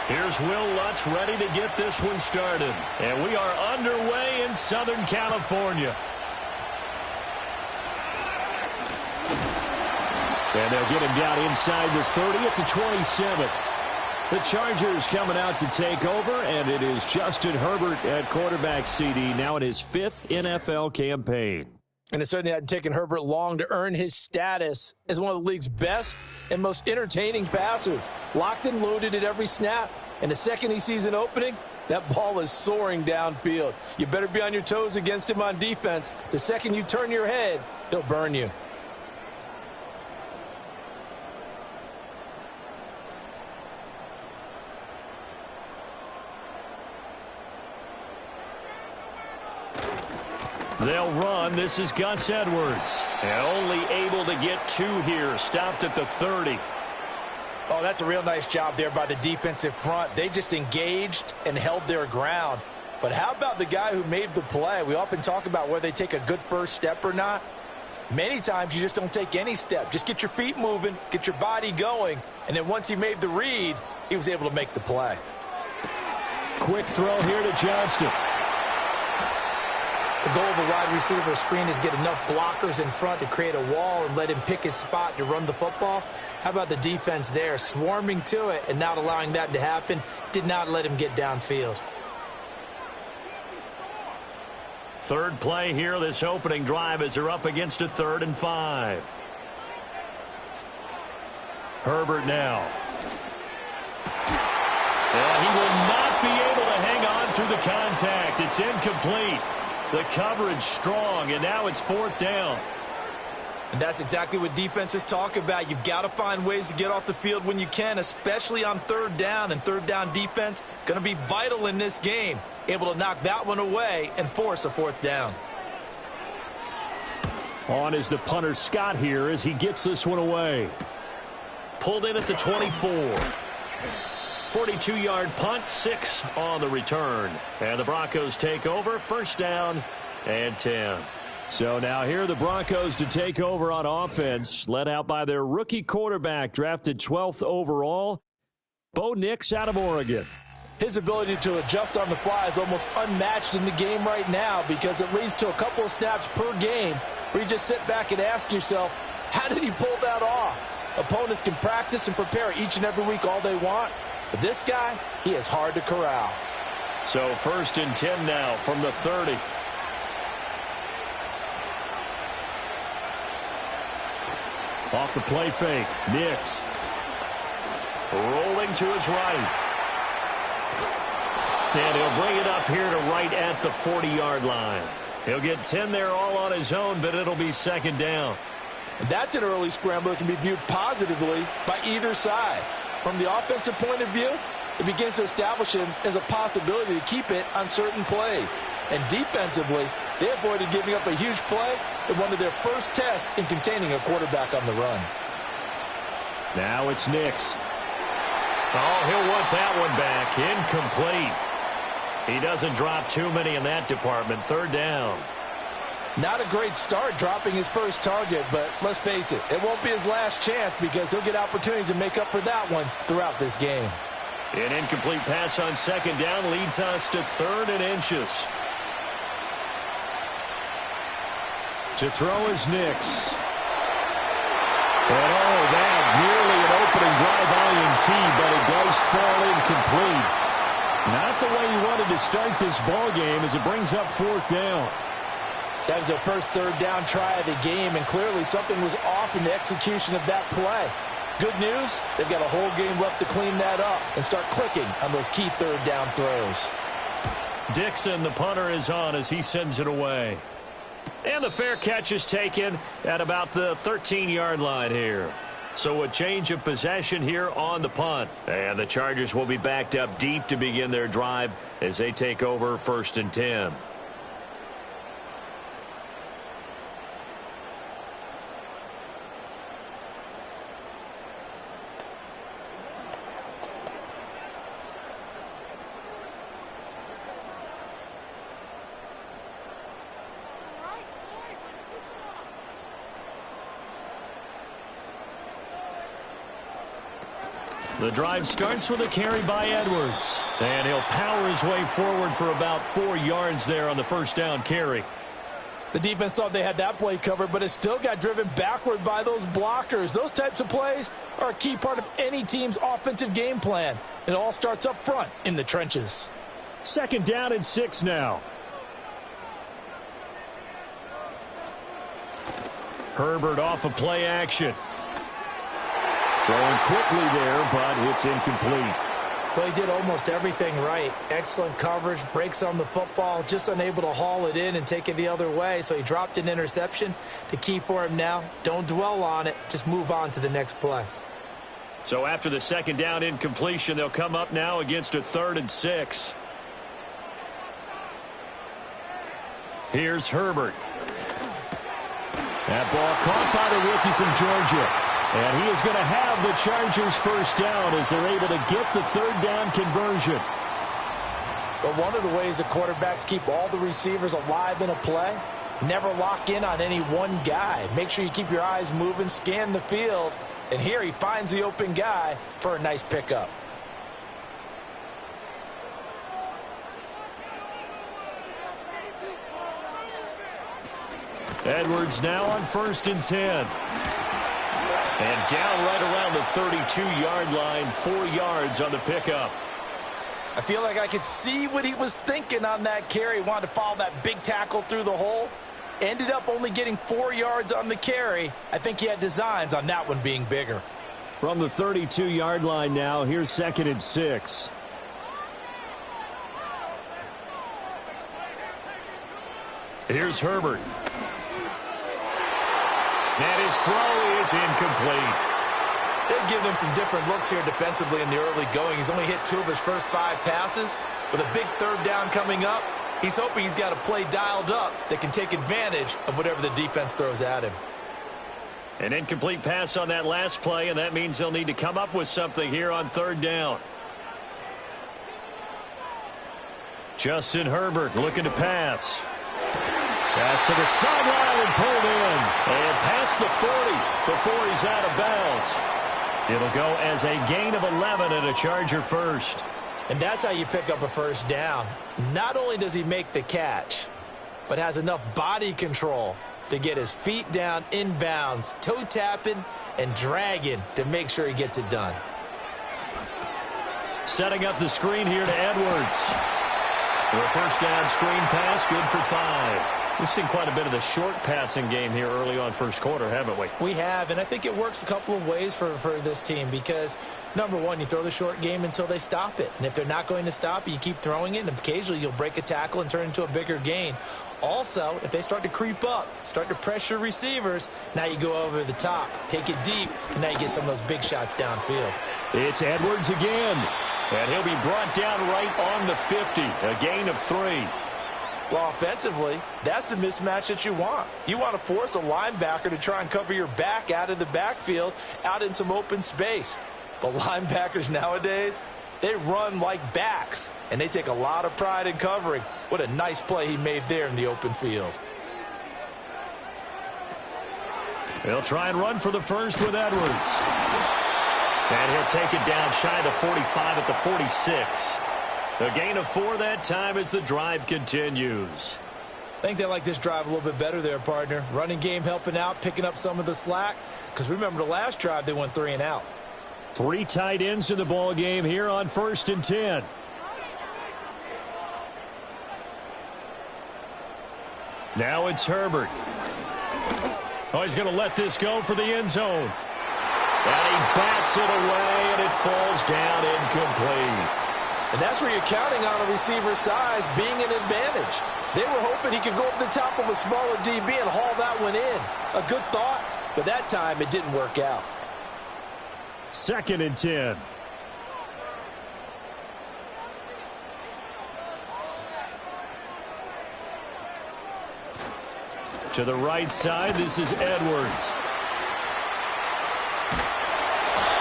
Here's Will Lutz ready to get this one started. And we are underway in Southern California. And they'll get him down inside the 30 at the 27. The Chargers coming out to take over, and it is Justin Herbert at quarterback CD, now in his 5th NFL campaign. And it certainly hadn't taken Herbert long to earn his status as one of the league's best and most entertaining passers. Locked and loaded at every snap. And the second he sees an opening, that ball is soaring downfield. You better be on your toes against him on defense. The second you turn your head, he'll burn you. They'll run. This is Gus Edwards. And only able to get 2 here. Stopped at the 30. Oh, that's a real nice job there by the defensive front. They just engaged and held their ground. But how about the guy who made the play? We often talk about whether they take a good first step or not. Many times you just don't take any step. Just get your feet moving, get your body going, and then once he made the read, he was able to make the play. Quick throw here to Johnston. The goal of a wide receiver screen is get enough blockers in front to create a wall and let him pick his spot to run the football. How about the defense there, swarming to it and not allowing that to happen? Did not let him get downfield. Third play here, this opening drive as they're up against a 3rd and 5. Herbert now. And he will not be able to hang on through the contact. It's incomplete. The coverage strong, and now it's 4th down. And that's exactly what defenses talk about. You've got to find ways to get off the field when you can, especially on 3rd down. And 3rd down defense going to be vital in this game. Able to knock that one away and force a 4th down. On is the punter Scott here as he gets this one away. Pulled in at the 24. 42-yard punt, 6 on the return. And the Broncos take over, 1st down and 10. So now here are the Broncos to take over on offense, led out by their rookie quarterback, drafted 12th overall, Bo Nix out of Oregon. His ability to adjust on the fly is almost unmatched in the game right now because it leads to a couple of snaps per game where you just sit back and ask yourself, how did he pull that off? Opponents can practice and prepare each and every week all they want. But this guy, he is hard to corral. So 1st and 10 now from the 30. Off the play fake. Nix. Rolling to his right. And he'll bring it up here to right at the 40-yard line. He'll get 10 there all on his own, but it'll be 2nd down. And that's an early scramble that can be viewed positively by either side. From the offensive point of view, it begins to establish him as a possibility to keep it on certain plays. And defensively, they avoided giving up a huge play in one of their first tests in containing a quarterback on the run. Now it's Nix. Oh, he'll want that one back. Incomplete. He doesn't drop too many in that department. 3rd down. Not a great start dropping his first target, but let's face it, it won't be his last chance because he'll get opportunities to make up for that one throughout this game. An incomplete pass on 2nd down leads us to 3rd and inches. To throw is Nix. And oh, that nearly an opening drive INT, but it does fall incomplete. Not the way you wanted to start this ball game as it brings up 4th down. That was their first 3rd down try of the game, and clearly something was off in the execution of that play. Good news, they've got a whole game left to clean that up and start clicking on those key 3rd down throws. Dixon, the punter, is on as he sends it away. And the fair catch is taken at about the 13-yard line here. So a change of possession here on the punt. And the Chargers will be backed up deep to begin their drive as they take over 1st and 10. The drive starts with a carry by Edwards. And he'll power his way forward for about 4 yards there on the first down carry. The defense thought they had that play covered, but it still got driven backward by those blockers. Those types of plays are a key part of any team's offensive game plan. It all starts up front in the trenches. 2nd down and 6 now. Herbert off of play action. Throwing quickly there, but it's incomplete. Well, he did almost everything right. Excellent coverage, breaks on the football, just unable to haul it in and take it the other way. So he dropped an interception. The key for him now, don't dwell on it. Just move on to the next play. So after the 2nd down incompletion, they'll come up now against a 3rd and 6. Here's Herbert. That ball caught by the rookie from Georgia. And he is going to have the Chargers first down as they're able to get the 3rd down conversion. But one of the ways the quarterbacks keep all the receivers alive in a play, never lock in on any one guy. Make sure you keep your eyes moving, scan the field. And here he finds the open guy for a nice pickup. Edwards now on 1st and 10. And down right around the 32-yard line, 4 yards on the pickup. I feel like I could see what he was thinking on that carry. Wanted to follow that big tackle through the hole. Ended up only getting 4 yards on the carry. I think he had designs on that one being bigger. From the 32-yard line now, here's 2nd and 6. Here's Herbert. And his throw is incomplete. They've given him some different looks here defensively in the early going. He's only hit 2 of his first 5 passes. With a big 3rd down coming up, he's hoping he's got a play dialed up that can take advantage of whatever the defense throws at him. An incomplete pass on that last play, and that means they'll need to come up with something here on 3rd down. Justin Herbert looking to pass. Pass to the sideline and pulled in. And past the 40 before he's out of bounds. It'll go as a gain of 11 and a Charger first. And that's how you pick up a first down. Not only does he make the catch, but has enough body control to get his feet down inbounds, toe tapping and dragging to make sure he gets it done. Setting up the screen here to Edwards. For a first down screen pass, good for 5. We've seen quite a bit of the short passing game here early on first quarter, haven't we? We have, and I think it works a couple of ways for this team because, number one, you throw the short game until they stop it. And if they're not going to stop it, you keep throwing it, and occasionally you'll break a tackle and turn it into a bigger gain. Also, if they start to creep up, start to pressure receivers, now you go over the top, take it deep, and now you get some of those big shots downfield. It's Edwards again, and he'll be brought down right on the 50, a gain of 3. Well, offensively, that's the mismatch that you want. You want to force a linebacker to try and cover your back out of the backfield, out in some open space. The linebackers nowadays, they run like backs, and they take a lot of pride in covering. What a nice play he made there in the open field. They'll try and run for the first with Edwards. And he'll take it down shy of the 45 at the 46. A gain of 4 that time as the drive continues. I think they like this drive a little bit better there, partner. Running game helping out, picking up some of the slack. Because remember the last drive, they went 3 and out. 3 tight ends in the ball game here on 1st and 10. Now it's Herbert. Oh, he's going to let this go for the end zone. And he bats it away, and it falls down incomplete. And that's where you're counting on a receiver's size being an advantage. They were hoping he could go over the top of a smaller DB and haul that one in. A good thought, but that time it didn't work out. 2nd and 10. To the right side, this is Edwards.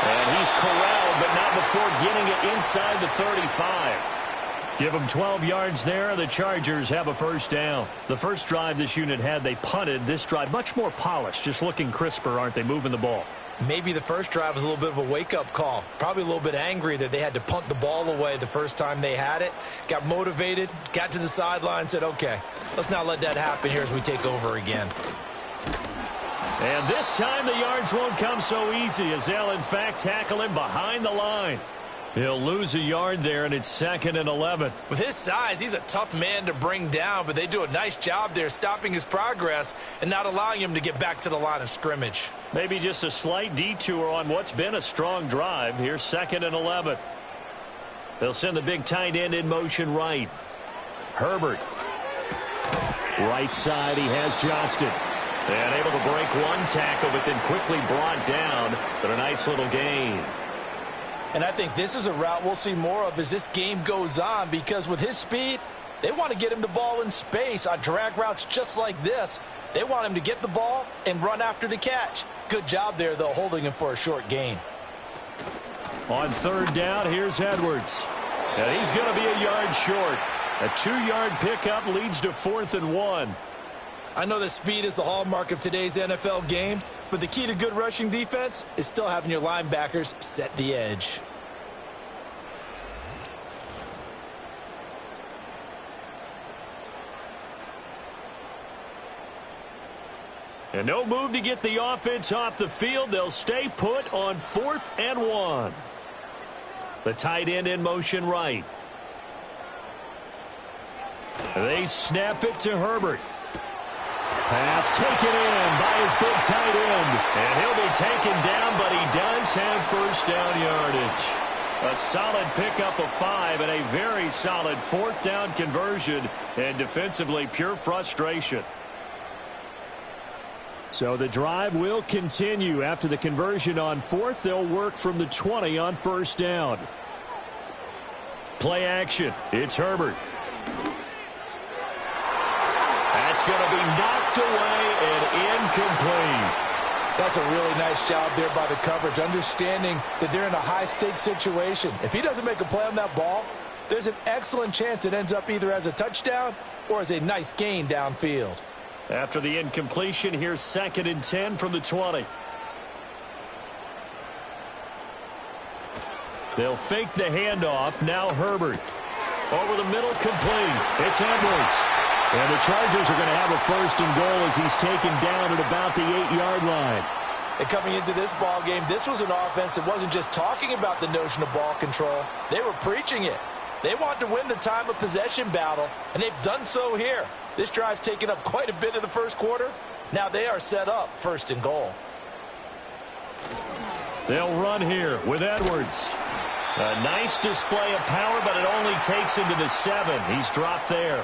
And he's corralled, but not before getting it inside the 35. Give them 12 yards there. The Chargers have a first down. The first drive this unit had, they punted. This drive, much more polished, just looking crisper, aren't they, moving the ball? Maybe the first drive was a little bit of a wake-up call. Probably a little bit angry that they had to punt the ball away the first time they had it. Got motivated, got to the sideline, said, okay, let's not let that happen here as we take over again. And this time the yards won't come so easy as they'll, in fact, tackle him behind the line. He'll lose a yard there, and it's 2nd and 11. With his size, he's a tough man to bring down, but they do a nice job there stopping his progress and not allowing him to get back to the line of scrimmage. Maybe just a slight detour on what's been a strong drive. Here's 2nd and 11. They'll send the big tight end in motion right. Herbert. Right side, he has Johnston. And able to break one tackle, but then quickly brought down. But a nice little gain. And I think this is a route we'll see more of as this game goes on, because with his speed, they want to get him the ball in space on drag routes just like this. They want him to get the ball and run after the catch. Good job there, though, holding him for a short gain. On 3rd down, here's Edwards. And he's going to be a yard short. A 2-yard pickup leads to 4th and 1. I know that speed is the hallmark of today's NFL game, but the key to good rushing defense is still having your linebackers set the edge. And no move to get the offense off the field. They'll stay put on 4th and 1. The tight end in motion right. They snap it to Herbert. Pass taken in by his big tight end. And he'll be taken down, but he does have first down yardage. A solid pickup of 5 and a very solid 4th down conversion. And defensively, pure frustration. So the drive will continue. After the conversion on 4th, they'll work from the 20 on 1st down. Play action. It's Herbert. That's going to be knocked away and incomplete. That's a really nice job there by the coverage, understanding that they're in a high-stakes situation. If he doesn't make a play on that ball, there's an excellent chance it ends up either as a touchdown or as a nice gain downfield. After the incompletion, here's 2nd and 10 from the 20. They'll fake the handoff. Now Herbert. Over the middle, complete. It's Edwards. And the Chargers are going to have a 1st and goal as he's taken down at about the 8-yard line. And coming into this ball game, this was an offense that wasn't just talking about the notion of ball control. They were preaching it. They wanted to win the time of possession battle, and they've done so here. This drive's taken up quite a bit of the first quarter. Now they are set up 1st and goal. They'll run here with Edwards. A nice display of power, but it only takes him to the 7. He's dropped there.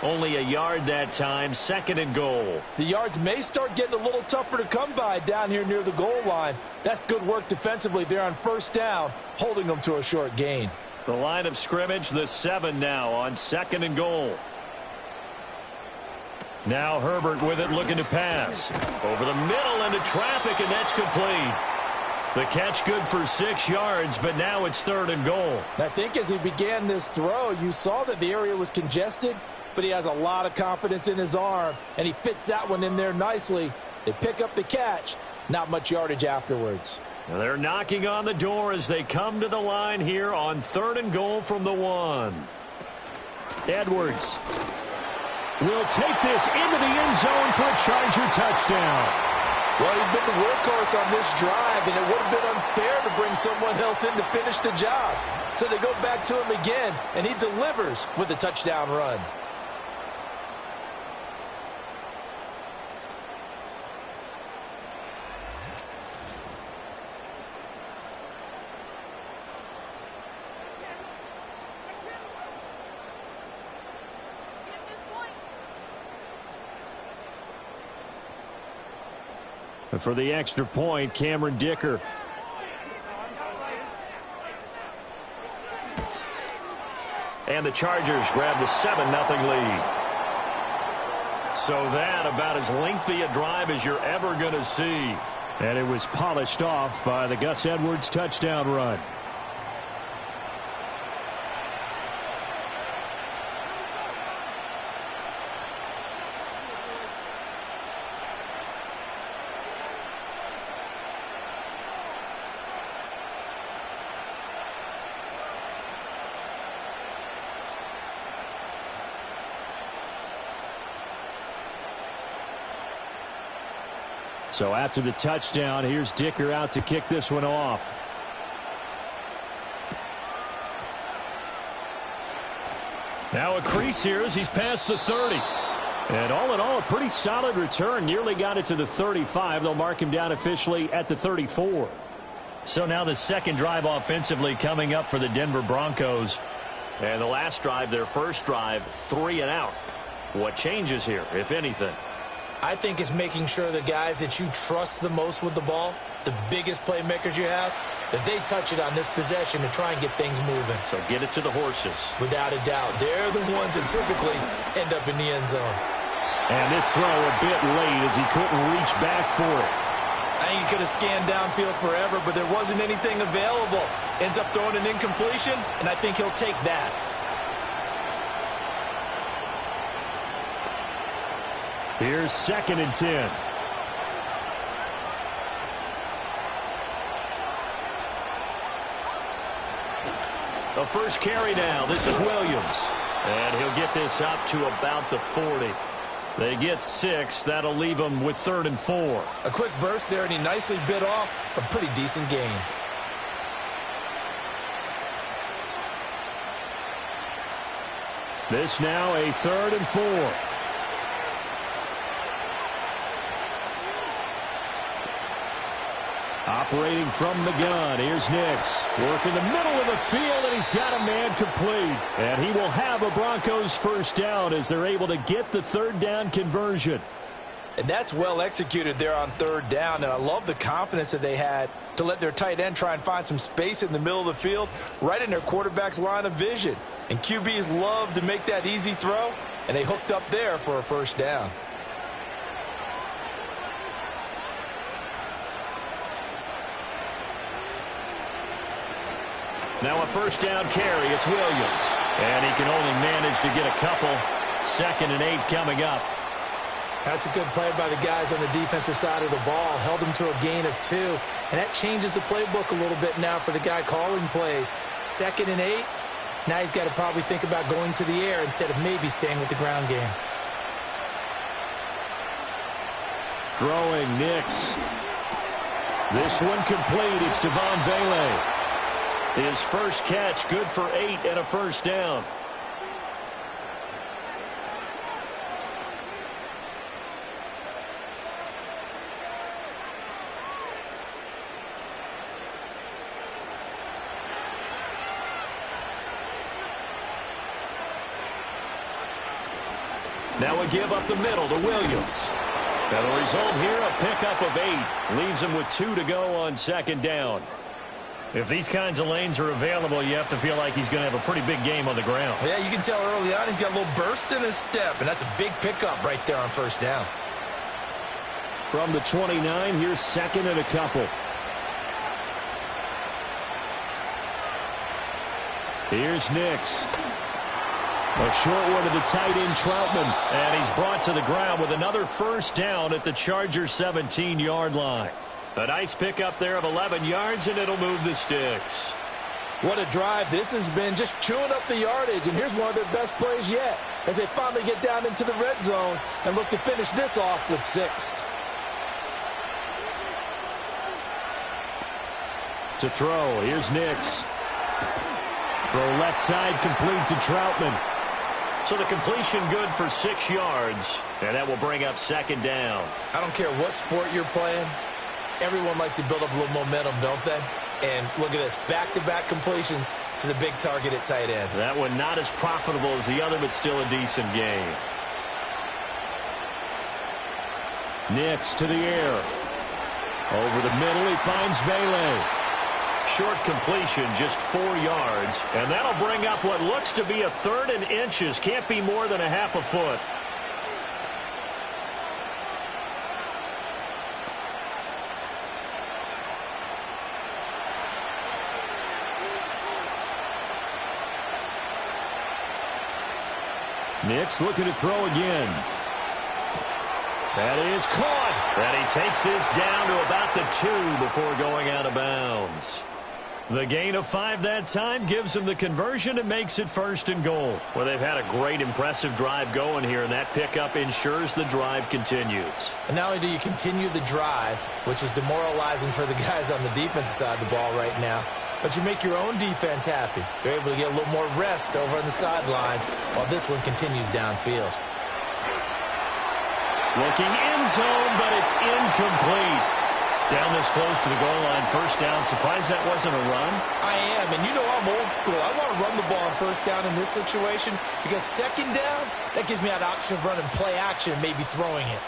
Only a yard that time, 2nd and goal. The yards may start getting a little tougher to come by down here near the goal line. That's good work defensively there on 1st down, holding them to a short gain. The line of scrimmage, the 7 now on 2nd and goal. Now Herbert with it, looking to pass. Over the middle into traffic, and that's complete. The catch good for 6 yards, but now it's 3rd and goal. I think as he began this throw, you saw that the area was congested, but he has a lot of confidence in his arm, and he fits that one in there nicely. They pick up the catch, not much yardage afterwards. They're knocking on the door as they come to the line here on 3rd and goal from the 1. Edwards will take this into the end zone for a Charger touchdown. Well, he's been the workhorse on this drive, and it would have been unfair to bring someone else in to finish the job. So they go back to him again, and he delivers with a touchdown run. For the extra point, Cameron Dicker. And the Chargers grab the 7-0 lead. So that about as lengthy a drive as you're ever going to see. And it was polished off by the Gus Edwards touchdown run. So after the touchdown, here's Dicker out to kick this one off. Now a crease here as he's past the 30. And all in all, a pretty solid return. Nearly got it to the 35. They'll mark him down officially at the 34. So now the second drive offensively coming up for the Denver Broncos. And the last drive, their first drive, 3 and out. What changes here, if anything? I think it's making sure the guys that you trust the most with the ball, the biggest playmakers you have, that they touch it on this possession to try and get things moving. So get it to the horses. Without a doubt. They're the ones that typically end up in the end zone. And this throw a bit late as he couldn't reach back for it. I think he could have scanned downfield forever, but there wasn't anything available. Ends up throwing an incompletion, and I think he'll take that. Here's 2nd and 10. The first carry now. This is Williams. And he'll get this up to about the 40. They get 6. That'll leave them with 3rd and 4. A quick burst there, and he nicely bit off a pretty decent gain. This now a 3rd and 4. Operating from the gun, here's Nix. Working the middle of the field, and he's got a man complete. And he will have a Broncos first down as they're able to get the 3rd down conversion. And that's well executed there on 3rd down. And I love the confidence that they had to let their tight end try and find some space in the middle of the field, right in their quarterback's line of vision. And QBs love to make that easy throw, and they hooked up there for a first down. Now a first down carry. It's Williams. And he can only manage to get a couple. 2nd and 8 coming up. That's a good play by the guys on the defensive side of the ball. Held them to a gain of 2. And that changes the playbook a little bit now for the guy calling plays. 2nd and 8. Now he's got to probably think about going to the air instead of maybe staying with the ground game. Throwing Nix. This one complete. It's Devon Vele. His first catch, good for 8 and a first down. Now a give up the middle to Williams. And the result here, a pickup of 8. Leaves him with 2 to go on 2nd down. If these kinds of lanes are available, you have to feel like he's going to have a pretty big game on the ground. Yeah, you can tell early on he's got a little burst in his step, and that's a big pickup right there on first down. From the 29, here's 2nd and a couple. Here's Nix. A short one to the tight end, Troutman. And he's brought to the ground with another first down at the Chargers' 17-yard line. A nice pickup there of 11 yards, and it'll move the sticks. What a drive. This has been just chewing up the yardage, and here's one of their best plays yet as they finally get down into the red zone and look to finish this off with 6. To throw, here's Nix. Throw left side complete to Troutman. So the completion good for 6 yards, and that will bring up 2nd down. I don't care what sport you're playing. Everyone likes to build up a little momentum, don't they? And look at this, back-to-back completions to the big target at tight end. That one not as profitable as the other, but still a decent game. Nix to the air. Over the middle, he finds Vele. Short completion, just 4 yards. And that'll bring up what looks to be a 3rd and inches. Can't be more than a half a foot. Nix looking to throw again. That is caught. And he takes this down to about the 2 before going out of bounds. The gain of 5 that time gives them the conversion and makes it 1st and goal. Well, they've had a great, impressive drive going here, and that pickup ensures the drive continues. And not only do you continue the drive, which is demoralizing for the guys on the defensive side of the ball right now, but you make your own defense happy. They're able to get a little more rest over on the sidelines while this one continues downfield. Looking end zone, but it's incomplete. Down this close to the goal line, 1st down. Surprised that wasn't a run? I am, and you know I'm old school. I want to run the ball on 1st down in this situation because 2nd down, that gives me an option of running play action, maybe throwing it.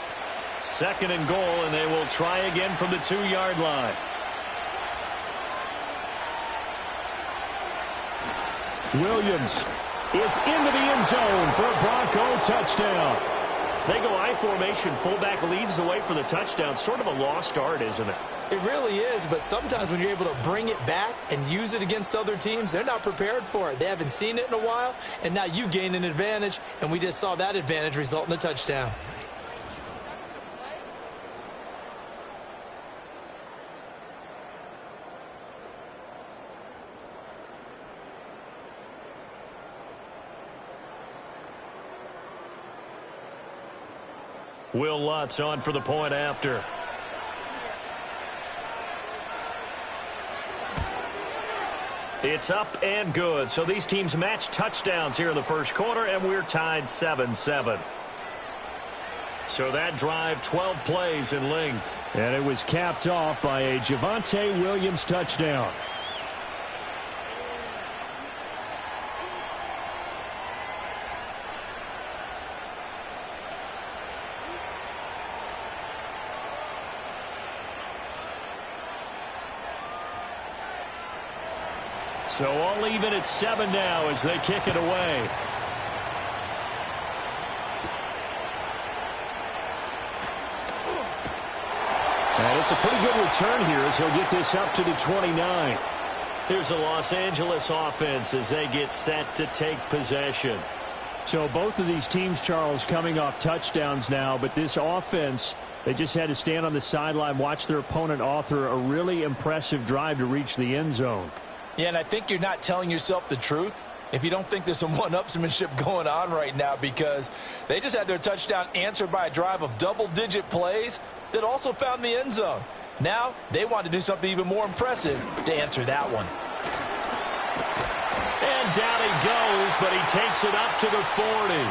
2nd and goal, and they will try again from the 2-yard line. Williams is into the end zone for a Bronco touchdown. They go I formation. Fullback leads the way for the touchdown. Sort of a lost art, isn't it? It really is, but sometimes when you're able to bring it back and use it against other teams, they're not prepared for it. They haven't seen it in a while, and now you gain an advantage, and we just saw that advantage result in a touchdown. Will Lutz on for the point after. It's up and good. So these teams match touchdowns here in the 1st quarter, and we're tied 7-7. So that drive, 12 plays in length. And it was capped off by a Javonte Williams touchdown. So all even at 7 now as they kick it away. And it's a pretty good return here as he'll get this up to the 29. Here's a Los Angeles offense as they get set to take possession. So both of these teams, Charles, coming off touchdowns now, but this offense, they just had to stand on the sideline, watch their opponent author a really impressive drive to reach the end zone. Yeah, and I think you're not telling yourself the truth if you don't think there's some one-upsmanship going on right now, because they just had their touchdown answered by a drive of double-digit plays that also found the end zone. Now they want to do something even more impressive to answer that one. And down he goes, but he takes it up to the 40.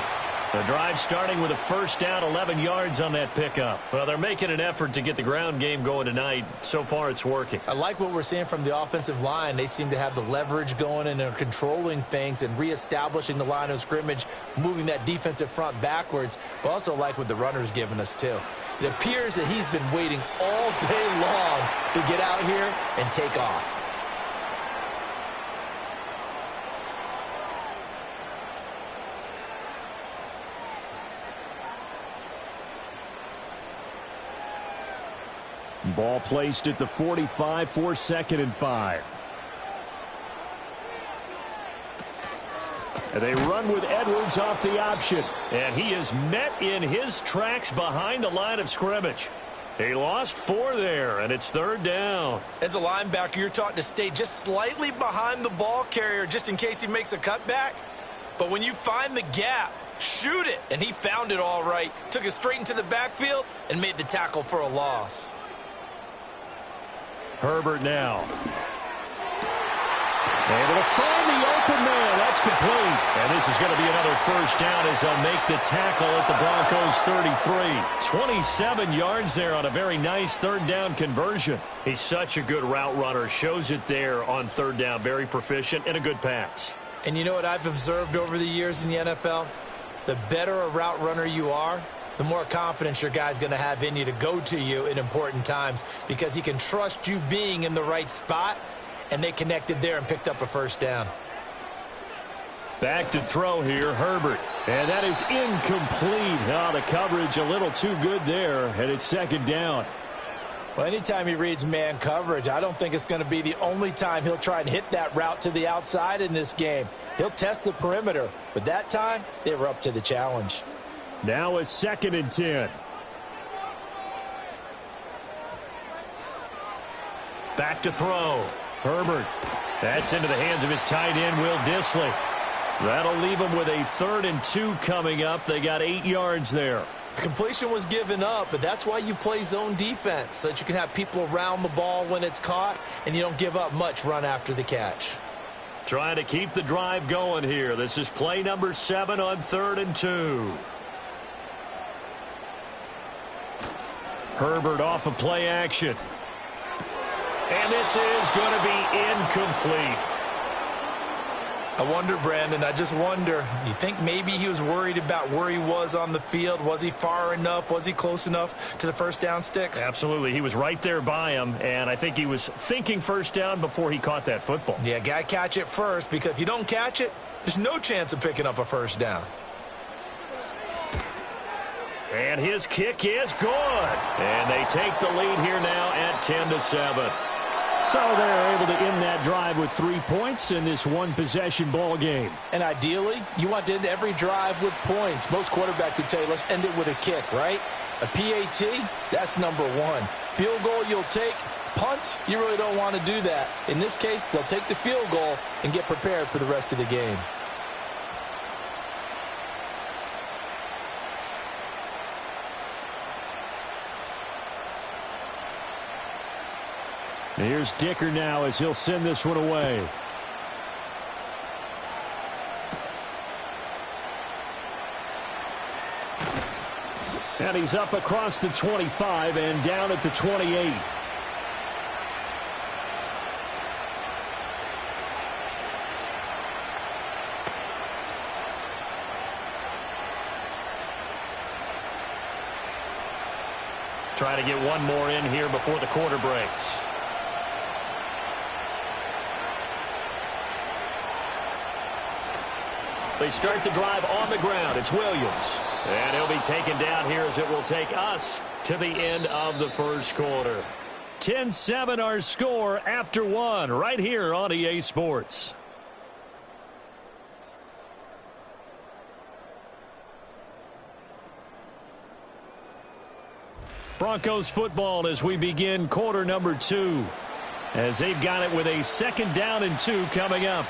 The drive starting with a 1st down, 11 yards on that pickup. Well, they're making an effort to get the ground game going tonight. So far, it's working. I like what we're seeing from the offensive line. They seem to have the leverage going and are controlling things and reestablishing the line of scrimmage, moving that defensive front backwards. But also like what the runner's giving us, too. It appears that he's been waiting all day long to get out here and take off. Ball placed at the 45 for 2nd and 5. And they run with Edwards off the option. And he is met in his tracks behind the line of scrimmage. He lost 4 there, and it's 3rd down. As a linebacker, you're taught to stay just slightly behind the ball carrier just in case he makes a cutback. But when you find the gap, shoot it. And he found it all right. Took it straight into the backfield and made the tackle for a loss. Herbert now. Able to find the open man. That's complete. And this is going to be another 1st down as they'll make the tackle at the Broncos 33. 27 yards there on a very nice 3rd down conversion. He's such a good route runner. Shows it there on 3rd down. Very proficient and a good pass. And you know what I've observed over the years in the NFL? The better a route runner you are, the more confidence your guy's going to have in you to go to you in important times, because he can trust you being in the right spot, and they connected there and picked up a 1st down. Back to throw here, Herbert. And that is incomplete. Oh, the coverage a little too good there, and it's 2nd down. Well, anytime he reads man coverage, I don't think it's going to be the only time he'll try and hit that route to the outside in this game. He'll test the perimeter, but that time they were up to the challenge. Now a 2nd and 10. Back to throw. Herbert That's into the hands of his tight end, Will Dissly. That'll leave him with a 3rd and 2 coming up. They got 8 yards there. Completion was given up, but that's why you play zone defense, so that you can have people around the ball when it's caught, and you don't give up much run after the catch. Trying to keep the drive going here. This is play number 7 on 3rd and 2. Herbert off of play action. And this is going to be incomplete. I wonder, Brandon, I just wonder, you think maybe he was worried about where he was on the field? Was he far enough? Was he close enough to the first down sticks? Absolutely. He was right there by him, and I think he was thinking first down before he caught that football. Yeah, got to catch it first, because if you don't catch it, there's no chance of picking up a first down. And his kick is good. And they take the lead here now at 10-7. So they're able to end that drive with 3 points in this one-possession ball game. And ideally, you want to end every drive with points. Most quarterbacks would tell you, let's end it with a kick, right? A PAT, that's number 1. Field goal you'll take. Punts, you really don't want to do that. In this case, they'll take the field goal and get prepared for the rest of the game. Here's Dicker now as he'll send this one away. And he's up across the 25 and down at the 28. Try to get one more in here before the quarter breaks. They start the drive on the ground. It's Williams. And he'll be taken down here as it will take us to the end of the first quarter. 10-7 our score after 1 right here on EA Sports. Broncos football as we begin quarter number 2. As they've got it with a 2nd down and 2 coming up.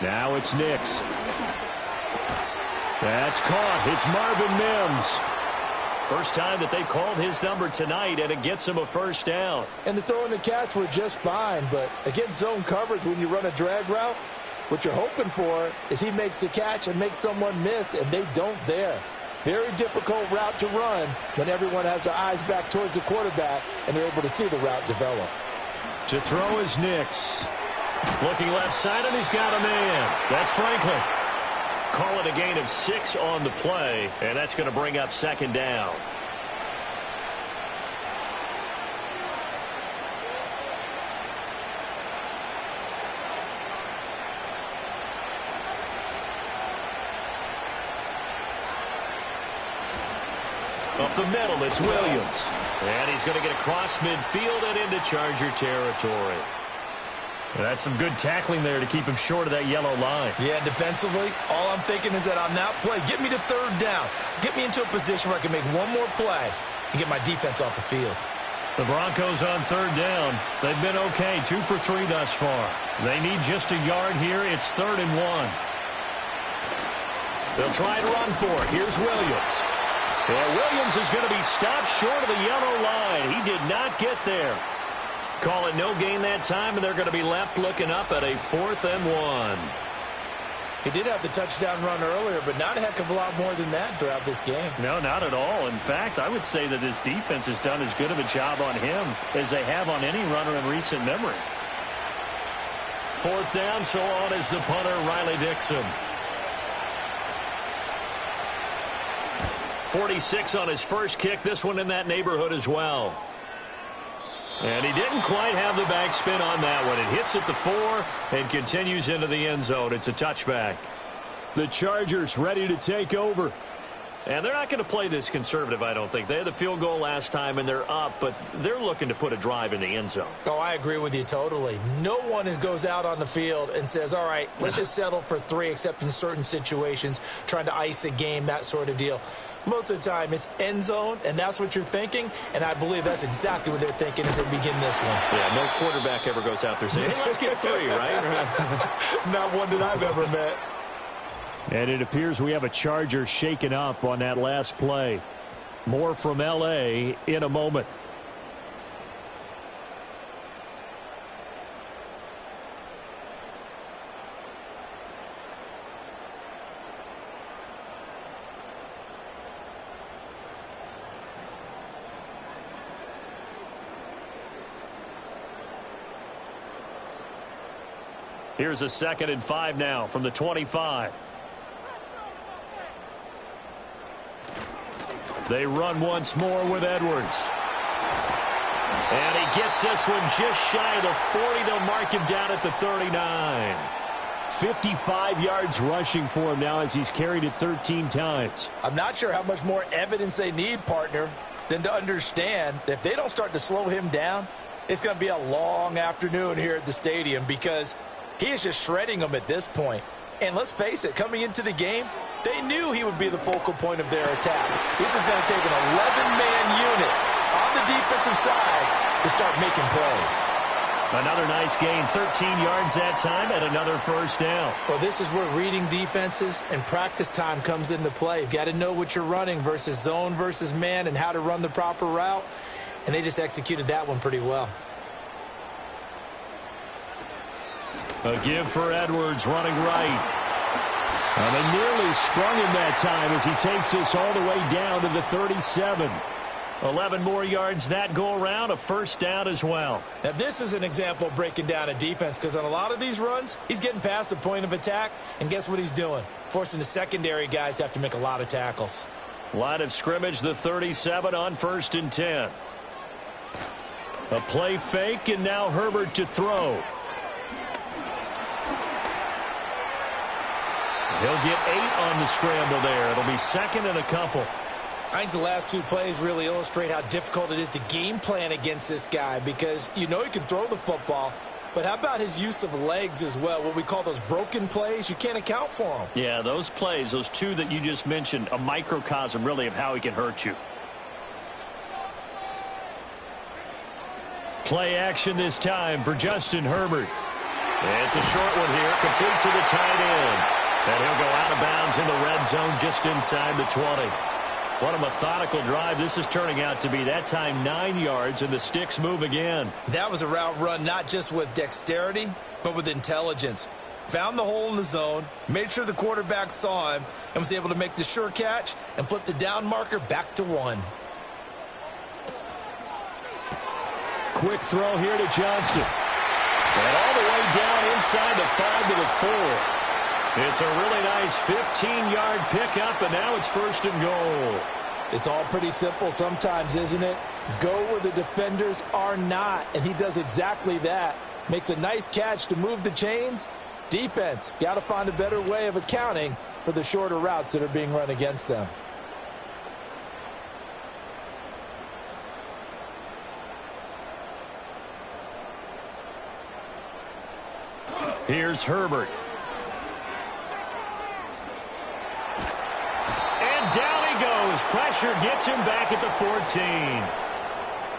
Now it's Nix. That's caught. It's Marvin Mims. First time that they called his number tonight, and it gets him a first down. And the throw and the catch were just fine, but against zone coverage when you run a drag route, what you're hoping for is he makes the catch and makes someone miss, and they don't there. Very difficult route to run when everyone has their eyes back towards the quarterback and they're able to see the route develop. To throw is Nix. Looking left side, and he's got a man. That's Franklin. Call it a gain of 6 on the play, and that's going to bring up 2nd down. Up the middle, it's Williams. And he's going to get across midfield and into Charger territory. That's some good tackling there to keep him short of that yellow line. Yeah, defensively, all I'm thinking is that on that play, get me to 3rd down. Get me into a position where I can make one more play and get my defense off the field. The Broncos on 3rd down. They've been okay, 2 for 3 thus far. They need just a yard here. It's 3rd and 1. They'll try and run for it. Here's Williams. And Williams is going to be stopped short of the yellow line. He did not get there. Call it no gain that time, and they're going to be left looking up at a 4th and 1. He did have the touchdown run earlier, but not a heck of a lot more than that throughout this game. No, not at all. In fact, I would say that his defense has done as good of a job on him as they have on any runner in recent memory. 4th down, so on is the punter, Riley Dixon. 46 on his first kick, this one in that neighborhood as well. And he didn't quite have the backspin on that one. It hits at the 4 and continues into the end zone. It's a touchback. The Chargers ready to take over. And they're not going to play this conservative, I don't think. They had the field goal last time, and they're up, but they're looking to put a drive in the end zone. Oh, I agree with you totally. No one goes out on the field and says, all right, let's just settle for 3, except in certain situations, trying to ice a game, that sort of deal. Most of the time, it's end zone, and that's what you're thinking, and I believe that's exactly what they're thinking as they begin this one. Yeah, no quarterback ever goes out there saying, hey, let's get 3, right? Not one that I've ever met. And it appears we have a Charger shaken up on that last play. More from L.A. in a moment. Here's a 2nd and 5 now from the 25. They run once more with Edwards. And he gets this one just shy of the 40. They'll mark him down at the 39. 55 yards rushing for him now as he's carried it 13 times. I'm not sure how much more evidence they need, partner, than to understand that if they don't start to slow him down, it's going to be a long afternoon here at the stadium because he is just shredding them at this point. And let's face it, coming into the game, they knew he would be the focal point of their attack. This is going to take an 11-man unit on the defensive side to start making plays. Another nice gain, 13 yards that time, and another first down. Well, this is where reading defenses and practice time comes into play. You've got to know what you're running versus zone versus man and how to run the proper route. And they just executed that one pretty well. A give for Edwards running right. And they nearly sprung him that time as he takes this all the way down to the 37. 11 more yards that go around, a first down as well. Now, this is an example of breaking down a defense because on a lot of these runs, he's getting past the point of attack, and guess what he's doing? Forcing the secondary guys to have to make a lot of tackles. Line of scrimmage, the 37 on 1st and 10. A play fake, and now Herbert to throw. He'll get 8 on the scramble there. It'll be 2nd and a couple. I think the last 2 plays really illustrate how difficult it is to game plan against this guy because you know he can throw the football, but how about his use of legs as well? What we call those broken plays, you can't account for them. Yeah, those plays, those 2 that you just mentioned, a microcosm really of how he can hurt you. Play action this time for Justin Herbert. It's a short one here, complete to the tight end. And he'll go out of bounds in the red zone just inside the 20. What a methodical drive this is turning out to be. That time 9 yards, and the sticks move again. That was a route run not just with dexterity, but with intelligence. Found the hole in the zone, made sure the quarterback saw him, and was able to make the sure catch and flip the down marker back to 1. Quick throw here to Johnston. And all the way down inside the 5 to the 4. It's a really nice 15-yard pickup, and now it's 1st and goal. It's all pretty simple sometimes, isn't it? Go where the defenders are not, and he does exactly that. Makes a nice catch to move the chains. Defense, got to find a better way of accounting for the shorter routes that are being run against them. Here's Herbert. Down he goes. Pressure gets him back at the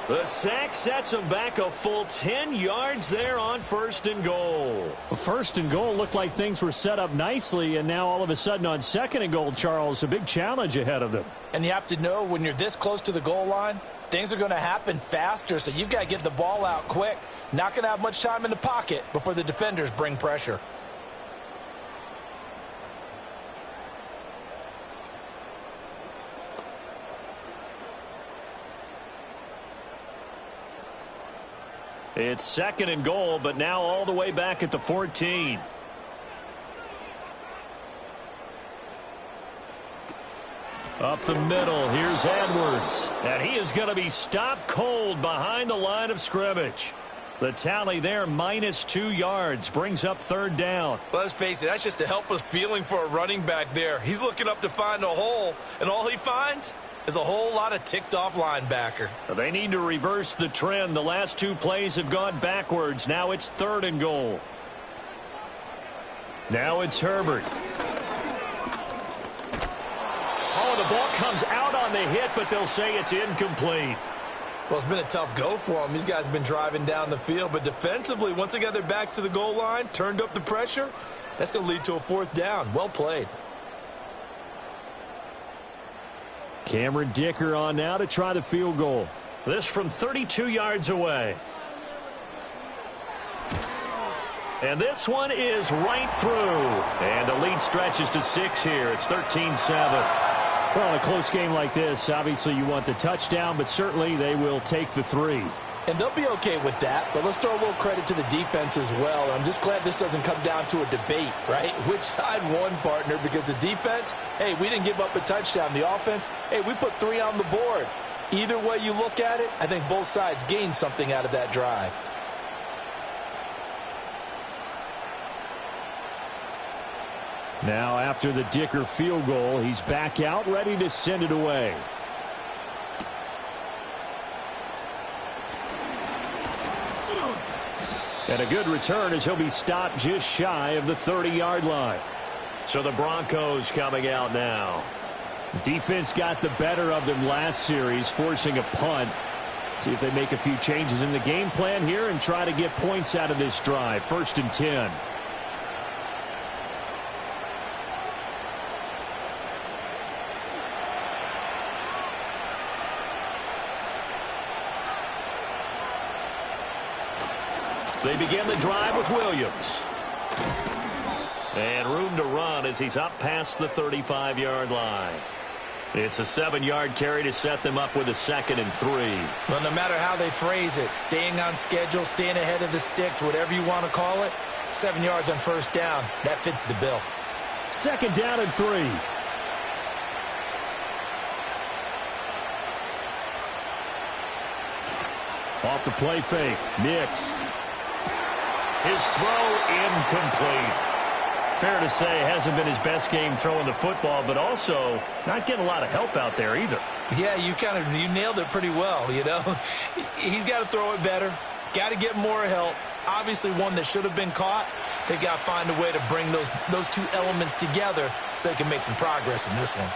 14. The sack sets him back a full 10 yards there on 1st and goal. 1st and goal looked like things were set up nicely, and now all of a sudden on 2nd and goal, Charles, a big challenge ahead of them. And you have to know when you're this close to the goal line, things are going to happen faster, so you've got to get the ball out quick. Not going to have much time in the pocket before the defenders bring pressure. It's 2nd and goal, but now all the way back at the 14. Up the middle, here's Edwards. And he is going to be stopped cold behind the line of scrimmage. The tally there, -2 yards, brings up third down. Well, let's face it, that's just a helpless feeling for a running back there. He's looking up to find a hole, and all he finds is a whole lot of ticked-off linebacker. They need to reverse the trend. The last 2 plays have gone backwards. Now it's 3rd and goal. Now it's Herbert. Oh, the ball comes out on the hit, but they'll say it's incomplete. Well, it's been a tough go for them. These guys have been driving down the field, but defensively, once they got their backs to the goal line, turned up the pressure, that's going to lead to a 4th down. Well played. Cameron Dicker on now to try the field goal. This from 32 yards away. And this one is right through. And the lead stretches to 6 here. It's 13-7. Well, in a close game like this, obviously you want the touchdown, but certainly they will take the 3. And they'll be okay with that, but let's throw a little credit to the defense as well. I'm just glad this doesn't come down to a debate, right? Which side won, partner? Because the defense, hey, we didn't give up a touchdown. The offense, hey, we put 3 on the board. Either way you look at it, I think both sides gained something out of that drive. Now, after the Dicker field goal, he's back out, ready to send it away. And a good return as he'll be stopped just shy of the 30-yard line. So the Broncos coming out now. Defense got the better of them last series, forcing a punt. See if they make a few changes in the game plan here and try to get points out of this drive. 1st and 10. They begin the drive with Williams. And room to run as he's up past the 35-yard line. It's a 7-yard carry to set them up with a 2nd and 3. Well, no matter how they phrase it, staying on schedule, staying ahead of the sticks, whatever you want to call it, 7 yards on 1st down, that fits the bill. 2nd down and 3. Off the play fake, Nix. His throw incomplete. Fair to say, hasn't been his best game throwing the football, but also not getting a lot of help out there either. Yeah, you nailed it pretty well, you know. He's got to throw it better, got to get more help. Obviously one that should have been caught. They got to find a way to bring those 2 elements together so they can make some progress in this one.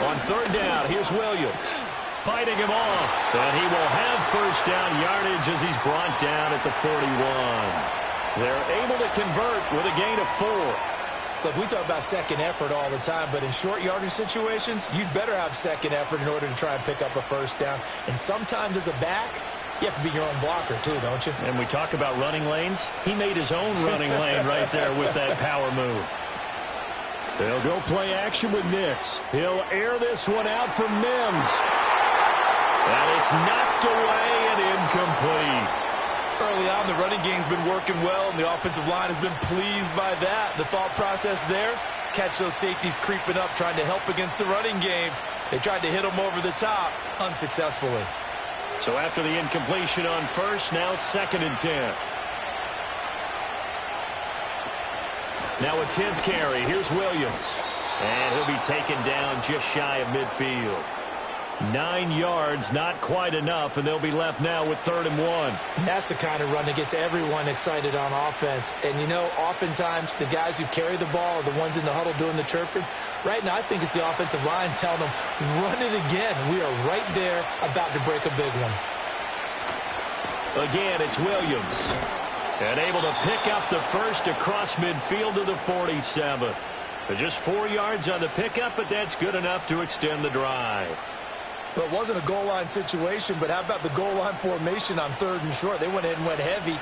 On 3rd down, here's Williams. Fighting him off, and he will have 1st down yardage as he's brought down at the 41. They're able to convert with a gain of 4. Look, we talk about second effort all the time, but in short yardage situations, you'd better have second effort in order to try and pick up a 1st down. And sometimes as a back, you have to be your own blocker too, don't you? And we talk about running lanes. He made his own running lane right there with that power move. They'll go play action with Nix. He'll air this one out for Mims. And it's knocked away and incomplete. Early on, the running game's been working well, and the offensive line has been pleased by that. The thought process there, catch those safeties creeping up, trying to help against the running game. They tried to hit them over the top, unsuccessfully. So after the incompletion on 1st, now 2nd and 10. Now a 10th carry. Here's Williams. And he'll be taken down just shy of midfield. 9 yards, not quite enough, and they'll be left now with 3rd and 1. And that's the kind of run that gets everyone excited on offense. And, you know, oftentimes the guys who carry the ball are the ones in the huddle doing the chirping. Right now, I think it's the offensive line telling them, run it again. We are right there about to break a big one. Again, it's Williams. And able to pick up the 1st across midfield to the 47. Just 4 yards on the pickup, but that's good enough to extend the drive. Well, it wasn't a goal line situation, but how about the goal line formation on 3rd and short? They went ahead and went heavy.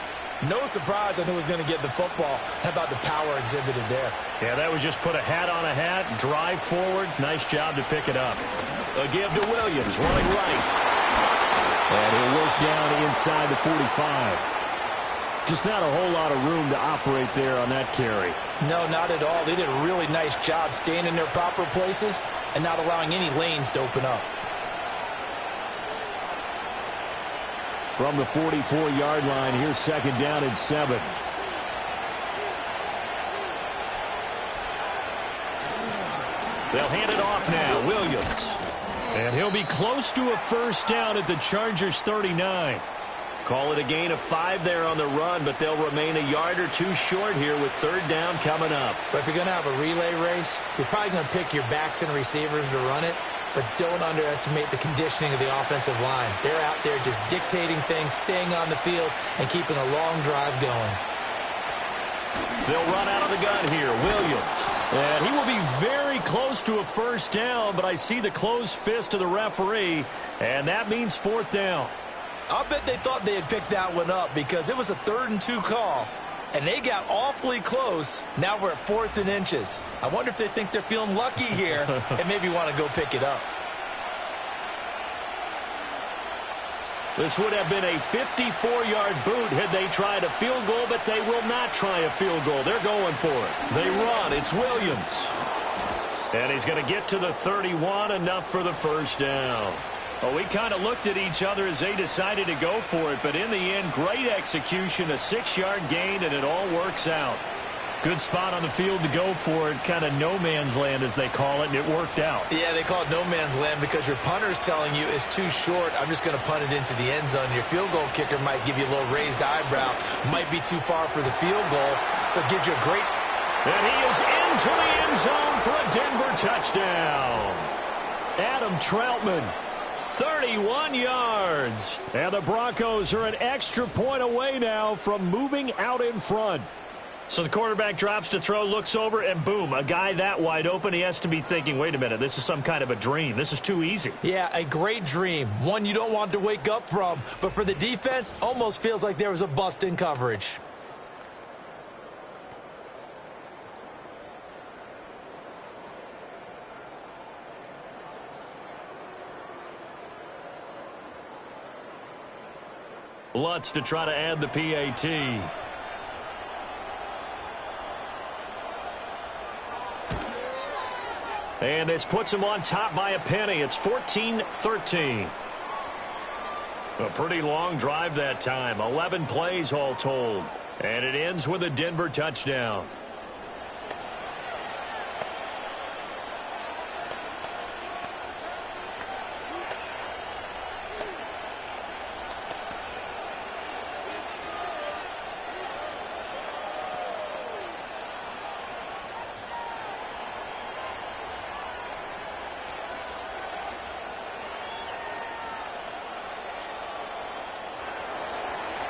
No surprise on who was going to get the football. How about the power exhibited there? Yeah, that was just put a hat on a hat, drive forward. Nice job to pick it up. A give to Williams, running right. And he'll work down inside the 45. Just not a whole lot of room to operate there on that carry. No, not at all. They did a really nice job staying in their proper places and not allowing any lanes to open up. From the 44-yard line, here's second down and 7. They'll hand it off now. Williams. And he'll be close to a first down at the Chargers 39. Call it a gain of 5 there on the run, but they'll remain a yard or two short here with third down coming up. But if you're going to have a relay race, you're probably going to pick your backs and receivers to run it, but don't underestimate the conditioning of the offensive line. They're out there just dictating things, staying on the field, and keeping a long drive going. They'll run out of the gun here. Williams. And he will be very close to a first down, but I see the closed fist of the referee, and that means fourth down. I'll bet they thought they had picked that one up because it was a 3rd and 2 call, and they got awfully close. Now we're at 4th and inches. I wonder if they think they're feeling lucky here and maybe want to go pick it up. This would have been a 54-yard boot had they tried a field goal, but they will not try a field goal. They're going for it. They run. It's Williams. And he's going to get to the 31, enough for the first down. Well, we kind of looked at each other as they decided to go for it, but in the end, great execution, a 6-yard gain, and it all works out. Good spot on the field to go for it, kind of no man's land as they call it, and it worked out. Yeah, they call it no man's land because your punter's telling you it's too short. I'm just going to punt it into the end zone. Your field goal kicker might give you a little raised eyebrow, might be too far for the field goal, so it gives you a great... And he is into the end zone for a Denver touchdown. Adam Troutman. 31 yards. And the Broncos are an extra point away now from moving out in front. So the quarterback drops to throw, looks over, and boom, a guy that wide open. He has to be thinking, wait a minute, this is some kind of a dream. This is too easy. Yeah, a great dream. One you don't want to wake up from. But for the defense, almost feels like there was a bust in coverage. Lutz to try to add the PAT. And this puts him on top by a penny. It's 14-13. A pretty long drive that time. 11 plays all told. And it ends with a Denver touchdown.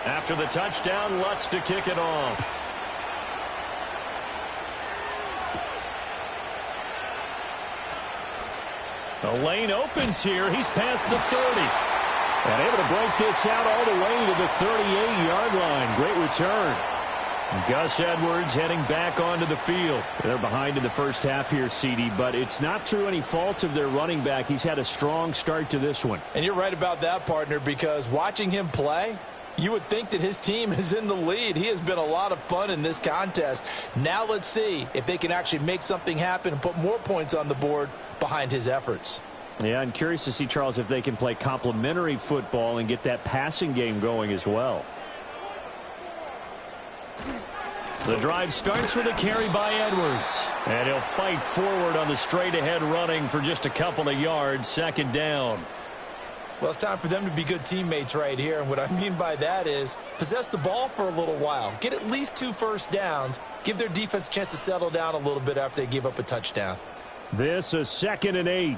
After the touchdown, Lutz to kick it off. The lane opens here. He's past the 30. And able to break this out all the way to the 38-yard line. Great return. Gus Edwards heading back onto the field. They're behind in the first half here, CD, but it's not through any fault of their running back. He's had a strong start to this one. And you're right about that, partner, because watching him play, you would think that his team is in the lead. He has been a lot of fun in this contest. Now let's see if they can actually make something happen and put more points on the board behind his efforts. Yeah, I'm curious to see, Charles, if they can play complementary football and get that passing game going as well. The drive starts with a carry by Edwards. And he'll fight forward on the straight-ahead running for just a couple of yards. Second down. Well, it's time for them to be good teammates right here. And what I mean by that is possess the ball for a little while. Get at least 2 first downs. Give their defense a chance to settle down a little bit after they give up a touchdown. This is 2nd and 8.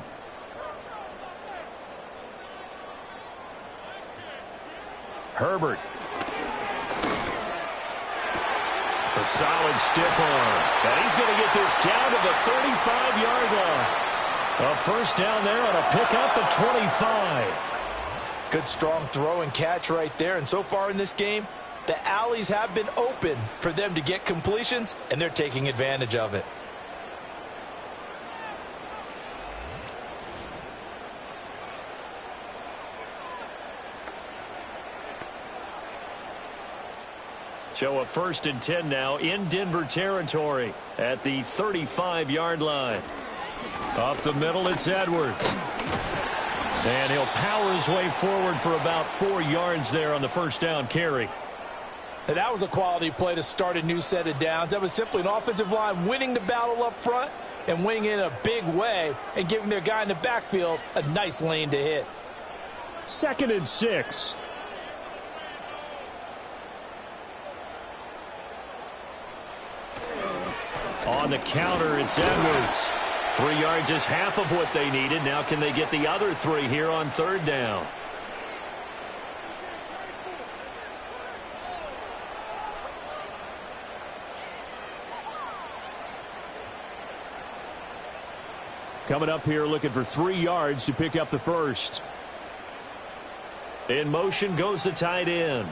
Herbert. A solid stiff arm. And he's going to get this down to the 35-yard line. A first down there on a pickup at 25. Good strong throw and catch right there. And so far in this game, the alleys have been open for them to get completions, and they're taking advantage of it. So a 1st and 10 now in Denver territory at the 35-yard line. Up the middle, it's Edwards. And he'll power his way forward for about 4 yards there on the first down carry. And that was a quality play to start a new set of downs. That was simply an offensive line winning the battle up front and winning in a big way and giving their guy in the backfield a nice lane to hit. 2nd and 6. On the counter, it's Edwards. 3 yards is half of what they needed. Now can they get the other 3 here on 3rd down? Coming up here looking for 3 yards to pick up the first. In motion goes the tight end.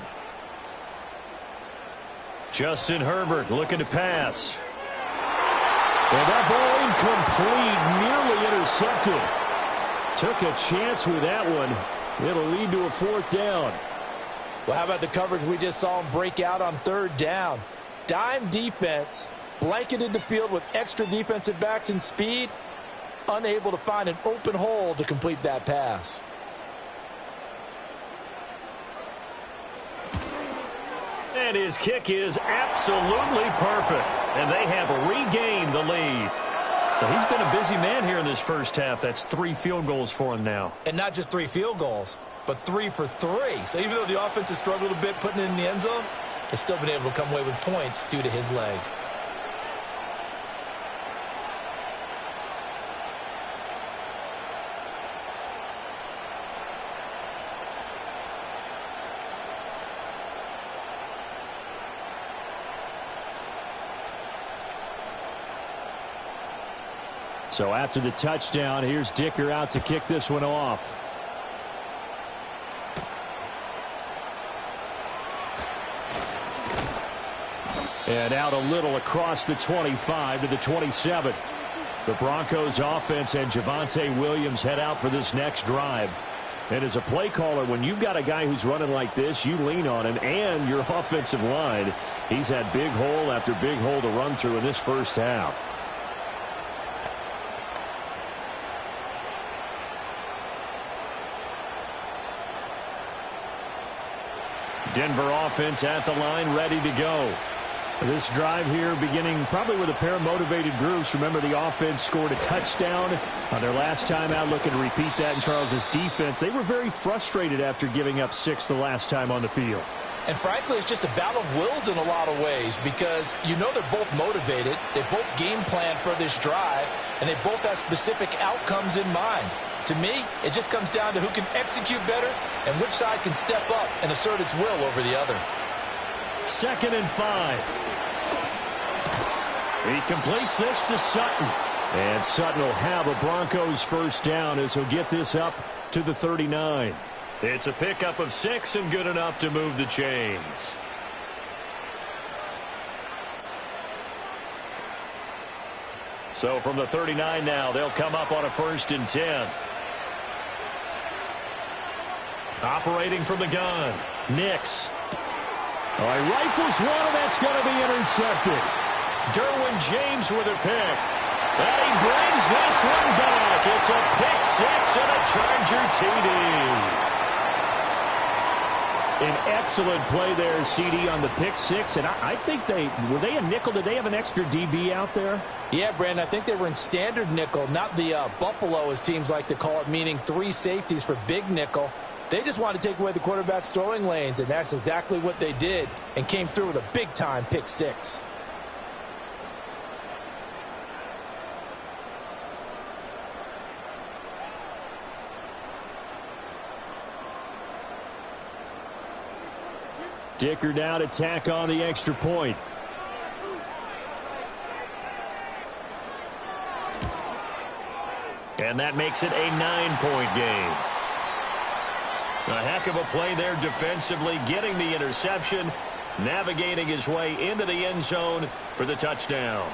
Justin Herbert looking to pass. And that ball incomplete, nearly intercepted. Took a chance with that one. It'll lead to a 4th down. Well, how about the coverage we just saw him break out on 3rd down? Dime defense, blanketed the field with extra defensive backs and speed, unable to find an open hole to complete that pass. And his kick is absolutely perfect. And they have regained the lead. So he's been a busy man here in this first half. That's 3 field goals for him now. And not just 3 field goals, but 3 for 3. So even though the offense has struggled a bit putting it in the end zone, they've still been able to come away with points due to his leg. So after the touchdown, here's Dicker out to kick this one off. And out a little across the 25 to the 27. The Broncos offense and Javonte Williams head out for this next drive. And as a play caller, when you've got a guy who's running like this, you lean on him and your offensive line. He's had big hole after big hole to run through in this first half. Denver offense at the line, ready to go. This drive here beginning probably with a pair of motivated groups. Remember, the offense scored a touchdown on their last time out. Looking to repeat that in Charles' defense. They were very frustrated after giving up 6 the last time on the field. And frankly, it's just a battle of wills in a lot of ways because you know they're both motivated. They both game plan for this drive, and they both have specific outcomes in mind. To me, it just comes down to who can execute better and which side can step up and assert its will over the other. 2nd and 5. He completes this to Sutton. And Sutton will have a Broncos first down as he'll get this up to the 39. It's a pickup of 6 and good enough to move the chains. So from the 39 now, they'll come up on a 1st and 10. Operating from the gun, Nix. Oh, he rifles one, and that's going to be intercepted. Derwin James with a pick. And he brings this one back. It's a pick 6 and a Charger TD. An excellent play there, CD, on the pick 6. And I think were they a nickel? Did they have an extra DB out there? Yeah, Brandon, I think they were in standard nickel, not the Buffalo, as teams like to call it, meaning 3 safeties for big nickel. They just wanted to take away the quarterback's throwing lanes, and that's exactly what they did and came through with a big-time pick 6. Dicker now to tack on the extra point. And that makes it a 9-point game. A heck of a play there defensively, getting the interception, navigating his way into the end zone for the touchdown.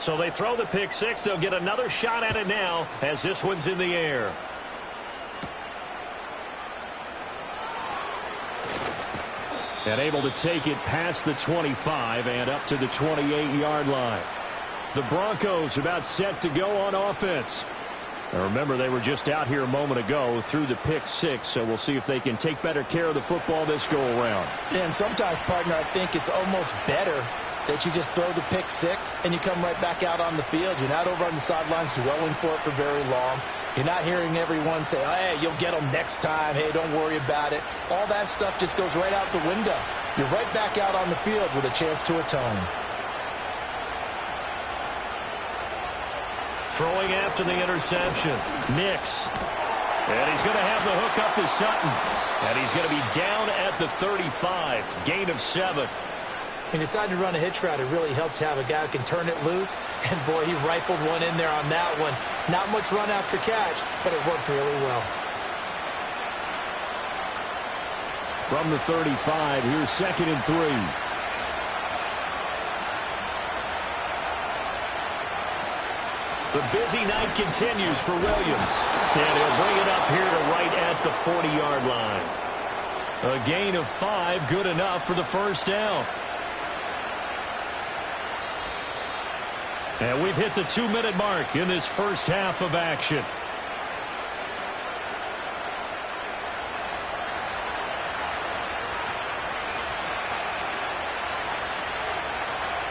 So they throw the pick six. They'll get another shot at it now as this one's in the air. And able to take it past the 25 and up to the 28-yard line. The Broncos about set to go on offense. Now remember, they were just out here a moment ago through the pick six, so we'll see if they can take better care of the football this go-around. Yeah, and sometimes, partner, I think it's almost better that you just throw the pick six and you come right back out on the field. You're not over on the sidelines dwelling for it for very long. You're not hearing everyone say, oh, hey, you'll get them next time. Hey, don't worry about it. All that stuff just goes right out the window. You're right back out on the field with a chance to atone. Throwing after the interception. Nix. And he's going to have the hook up to Sutton. And he's going to be down at the 35. Gain of 7. He decided to run a hitch route. It really helps to have a guy who can turn it loose. And, boy, he rifled one in there on that one. Not much run after catch, but it worked really well. From the 35, here's 2nd and 3. The busy night continues for Williams. And he'll bring it up here to right at the 40-yard line. A gain of 5, good enough for the first down. And we've hit the 2-minute mark in this first half of action.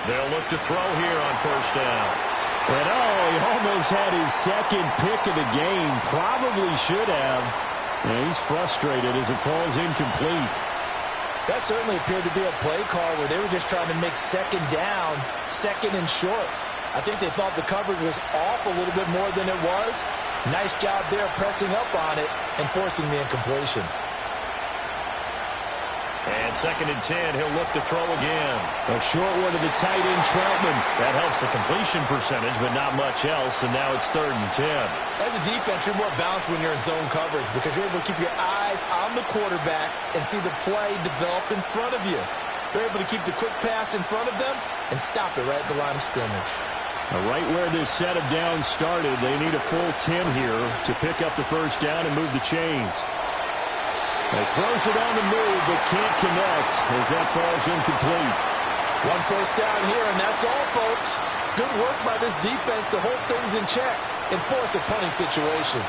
They'll look to throw here on first down. And he almost had his second pick of the game. Probably should have. And he's frustrated as it falls incomplete. That certainly appeared to be a play call where they were just trying to make second down, second and short. I think they thought the coverage was off a little bit more than it was. Nice job there pressing up on it and forcing the incompletion. And 2nd and 10, he'll look to throw again. A short one to the tight end, Troutman. That helps the completion percentage, but not much else, and now it's 3rd and 10. As a defense, you're more balanced when you're in zone coverage because you're able to keep your eyes on the quarterback and see the play develop in front of you. They're able to keep the quick pass in front of them and stop it right at the line of scrimmage. Right where this set of downs started, they need a full 10 here to pick up the first down and move the chains. He throws it on the move, but can't connect as that falls incomplete. One first down here, and that's all, folks. Good work by this defense to hold things in check and force a punting situation.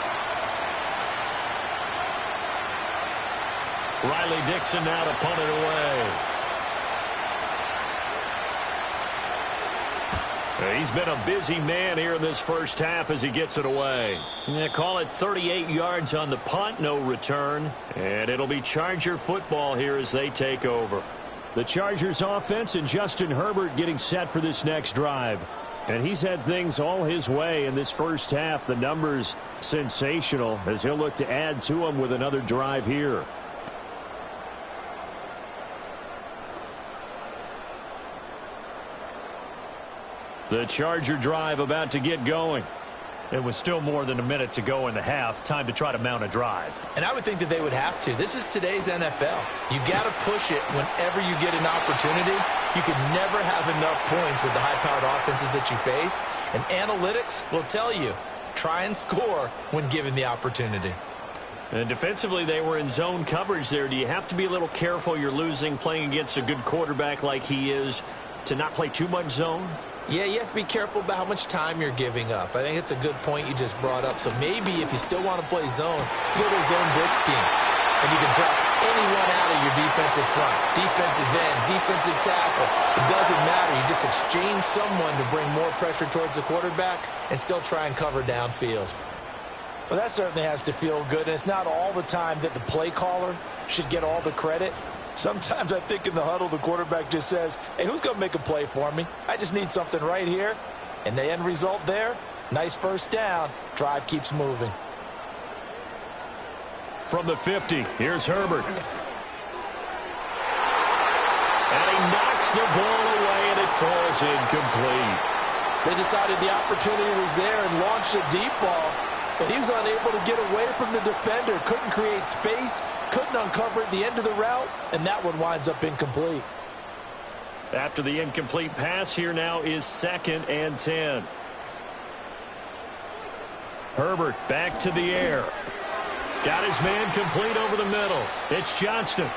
Riley Dixon now to punt it away. He's been a busy man here in this first half as he gets it away. Call it 38 yards on the punt, no return. And it'll be Charger football here as they take over. The Chargers offense and Justin Herbert getting set for this next drive. And he's had things all his way in this first half. The numbers sensational as he'll look to add to them with another drive here. The Charger drive about to get going. It was still more than a minute to go in the half. Time to try to mount a drive. And I would think that they would have to. This is today's NFL. You got to push it whenever you get an opportunity. You can never have enough points with the high-powered offenses that you face. And analytics will tell you, try and score when given the opportunity. And defensively, they were in zone coverage there. Do you have to be a little careful you're losing playing against a good quarterback like he is to not play too much zone? Yeah, you have to be careful about how much time you're giving up. I think it's a good point you just brought up. So maybe if you still want to play zone, you go to a zone blitz scheme. And you can drop anyone out of your defensive front. Defensive end, defensive tackle. It doesn't matter. You just exchange someone to bring more pressure towards the quarterback and still try and cover downfield. Well, that certainly has to feel good. And it's not all the time that the play caller should get all the credit. Sometimes I think in the huddle, the quarterback just says, hey, who's going to make a play for me? I just need something right here. And the end result there, nice first down. Drive keeps moving. From the 50, here's Herbert. And he knocks the ball away, and it falls incomplete. They decided the opportunity was there and launched a deep ball. But he was unable to get away from the defender. Couldn't create space. Couldn't uncover at the end of the route. And that one winds up incomplete. After the incomplete pass, here now is 2nd and 10. Herbert back to the air. Got his man complete over the middle. It's Johnston.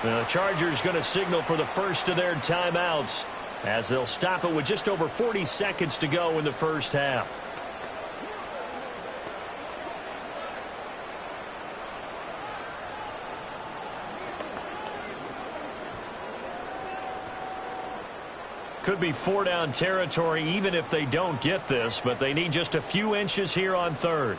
The Chargers going to signal for the first of their timeouts as they'll stop it with just over 40 seconds to go in the first half. Could be 4-down territory even if they don't get this, but they need just a few inches here on 3rd.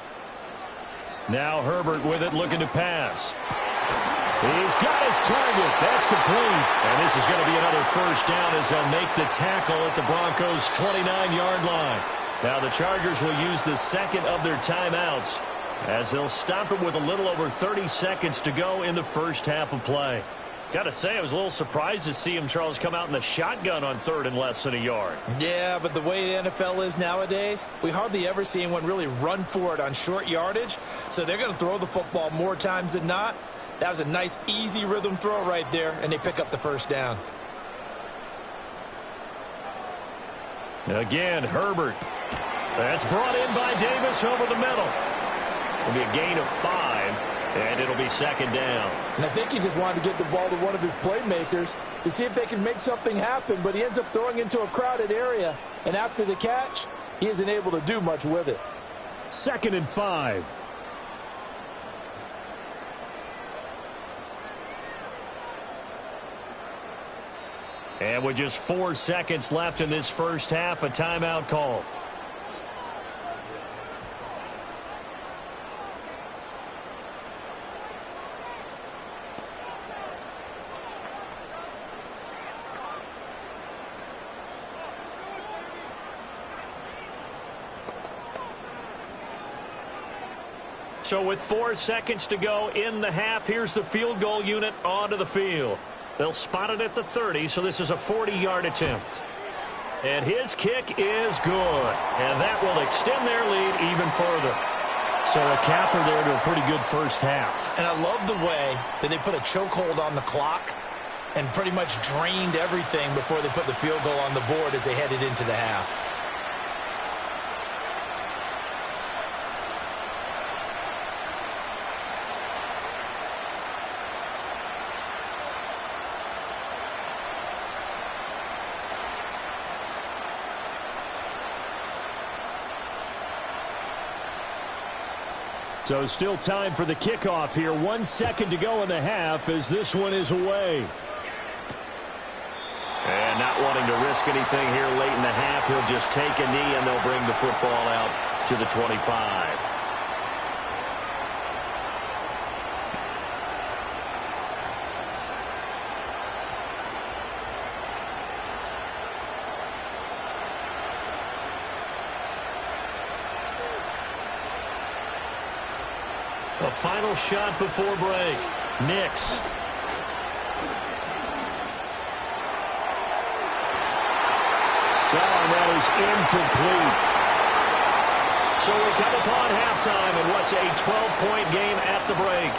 Now Herbert with it, looking to pass. He's got his target. That's complete. And this is going to be another first down as they'll make the tackle at the Broncos' 29-yard line. Now the Chargers will use the second of their timeouts as they'll stop it with a little over 30 seconds to go in the first half of play. Got to say, I was a little surprised to see him, Charles, come out in the shotgun on 3rd and less than a yard. Yeah, but the way the NFL is nowadays, we hardly ever see anyone really run for it on short yardage. So they're going to throw the football more times than not. That was a nice, easy rhythm throw right there, and they pick up the first down. Again, Herbert. That's brought in by Davis over the middle. It'll be a gain of 5. And it'll be 2nd down. And I think he just wanted to get the ball to one of his playmakers to see if they can make something happen, but he ends up throwing into a crowded area. And after the catch, he isn't able to do much with it. 2nd and 5. And with just 4 seconds left in this first half, a timeout call. So with 4 seconds to go in the half, here's the field goal unit onto the field. They'll spot it at the 30, so this is a 40-yard attempt. And his kick is good. And that will extend their lead even further. So a capper there to a pretty good first half. And I love the way that they put a chokehold on the clock and pretty much drained everything before they put the field goal on the board as they headed into the half. So still time for the kickoff here. 1 second to go in the half as this one is away. And not wanting to risk anything here late in the half, he'll just take a knee and they'll bring the football out to the 25. A final shot before break. Nix. And that is incomplete. So we come upon halftime in what's a 12-point game at the break.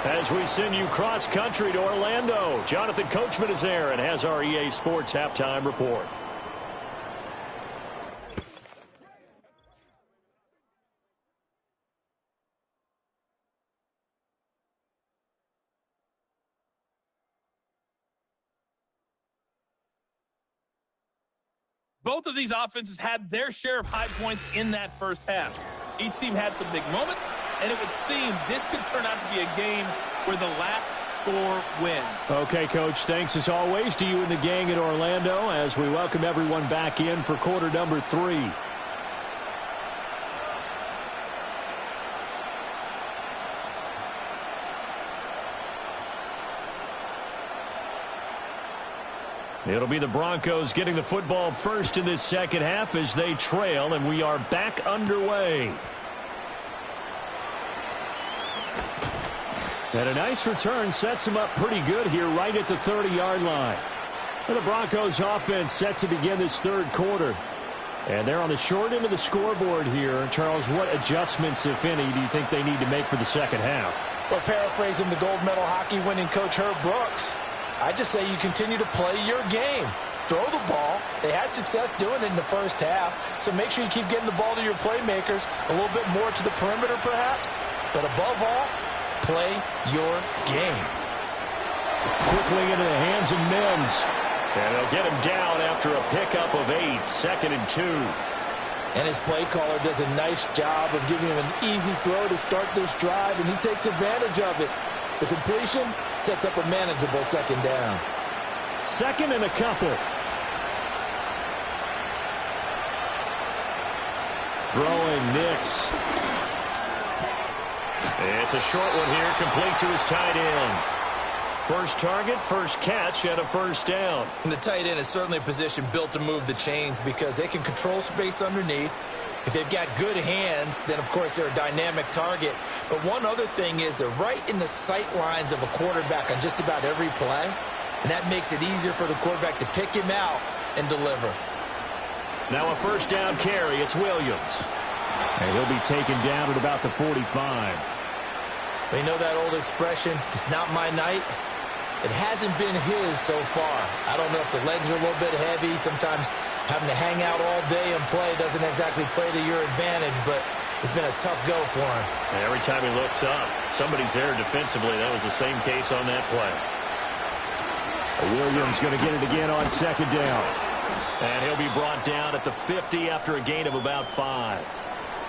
As we send you cross-country to Orlando, Jonathan Coachman is there and has our EA Sports halftime report. Both of these offenses had their share of high points in that first half. Each team had some big moments, and it would seem this could turn out to be a game where the last score wins. Okay, Coach, thanks as always to you and the gang in Orlando as we welcome everyone back in for quarter number 3. It'll be the Broncos getting the football first in this second half as they trail, and we are back underway. And a nice return sets them up pretty good here right at the 30-yard line. And the Broncos offense set to begin this third quarter. And they're on the short end of the scoreboard here. Charles, what adjustments, if any, do you think they need to make for the second half? Well, paraphrasing the gold medal hockey winning coach Herb Brooks, I just say you continue to play your game. throw the ball. They had success doing it in the first half, so make sure you keep getting the ball to your playmakers, a little bit more to the perimeter perhaps, but above all, play your game. Quickly into the hands of Mims. And they'll get him down after a pickup of 8, 2nd and 2. And his play caller does a nice job of giving him an easy throw to start this drive, and he takes advantage of it. The completion sets up a manageable 2nd down. 2nd and a couple. Throwing Nix. It's a short one here, complete to his tight end. First target, first catch, and a 1st down. And the tight end is certainly a position built to move the chains because they can control space underneath. If they've got good hands, then, of course, they're a dynamic target. But one other thing is they're right in the sight lines of a quarterback on just about every play, and that makes it easier for the quarterback to pick him out and deliver. Now a 1st down carry. It's Williams. And he'll be taken down at about the 45. They know that old expression, it's not my night. It hasn't been his so far. I don't know if the legs are a little bit heavy. Sometimes having to hang out all day and play doesn't exactly play to your advantage, but it's been a tough go for him. And every time he looks up, somebody's there defensively. That was the same case on that play. Williams going to get it again on 2nd down. And he'll be brought down at the 50 after a gain of about 5.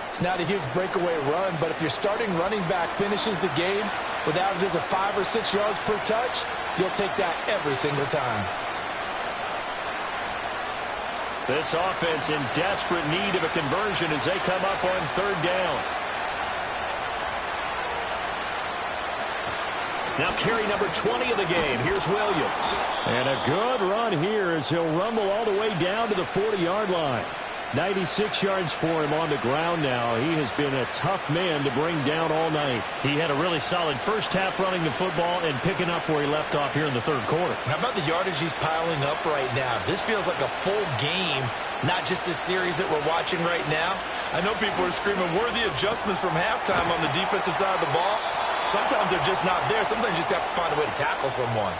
It's not a huge breakaway run, but if your starting running back finishes the game with averages of 5 or 6 yards per touch, you'll take that every single time. This offense in desperate need of a conversion as they come up on 3rd down. Now carry number 20 of the game. Here's Williams. And a good run here as he'll rumble all the way down to the 40-yard line. 96 yards for him on the ground now. He has been a tough man to bring down all night. He had a really solid first half running the football and picking up where he left off here in the 3rd quarter. How about the yardage he's piling up right now? This feels like a full game, not just this series that we're watching right now. I know people are screaming, where are the adjustments from halftime on the defensive side of the ball? Sometimes they're just not there. Sometimes you just have to find a way to tackle someone.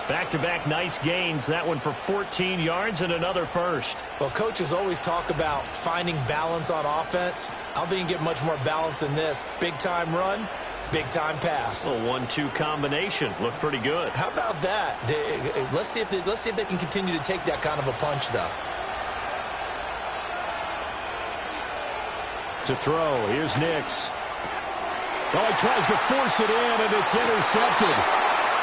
Back-to-back nice gains. That one for 14 yards and another 1st. Well, coaches always talk about finding balance on offense. I don't think you can get much more balance than this. Big-time run, big-time pass. A 1-2 combination. Looked pretty good. How about that? Let's see if they can continue to take that kind of a punch, though. To throw. Here's Nix. Oh, he tries to force it in, and it's intercepted.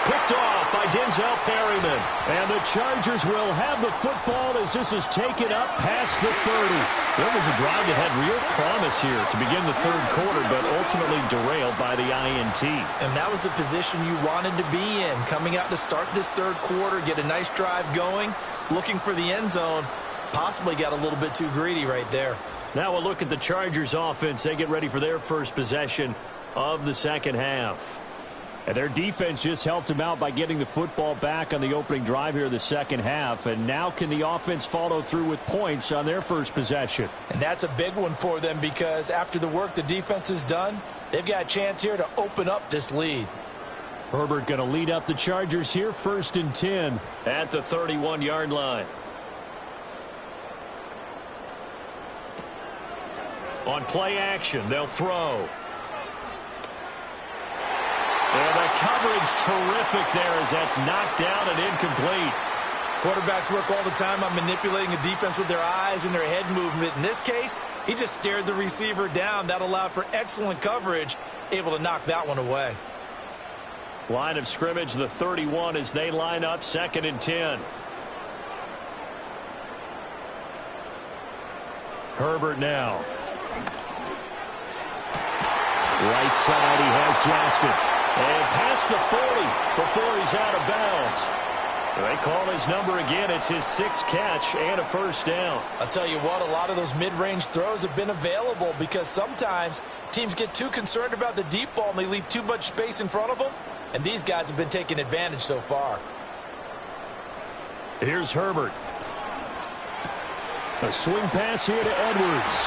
Picked off by Denzel Perryman. And the Chargers will have the football as this is taken up past the 30. So it was a drive that had real promise here to begin the 3rd quarter, but ultimately derailed by the INT. And that was the position you wanted to be in. Coming out to start this 3rd quarter, get a nice drive going, looking for the end zone. Possibly got a little bit too greedy right there. Now a look at the Chargers offense. They get ready for their first possession of the 2nd half. And their defense just helped them out by getting the football back on the opening drive here in the 2nd half. And now can the offense follow through with points on their first possession? And that's a big one for them because after the work the defense has done, they've got a chance here to open up this lead. Herbert going to lead up the Chargers here, 1st and 10 at the 31-yard line. On play action, they'll throw. And the coverage terrific there as that's knocked down and incomplete. Quarterbacks work all the time on manipulating a defense with their eyes and their head movement. In this case, he just stared the receiver down. That allowed for excellent coverage, able to knock that one away. Line of scrimmage, the 31 as they line up 2nd and 10. Herbert now. Right side, he has Johnston. And past the 40 before he's out of bounds. They call his number again. It's his 6th catch and a 1st down. I'll tell you what, a lot of those mid-range throws have been available because sometimes teams get too concerned about the deep ball and they leave too much space in front of them. And these guys have been taking advantage so far. Here's Herbert. A swing pass here to Edwards.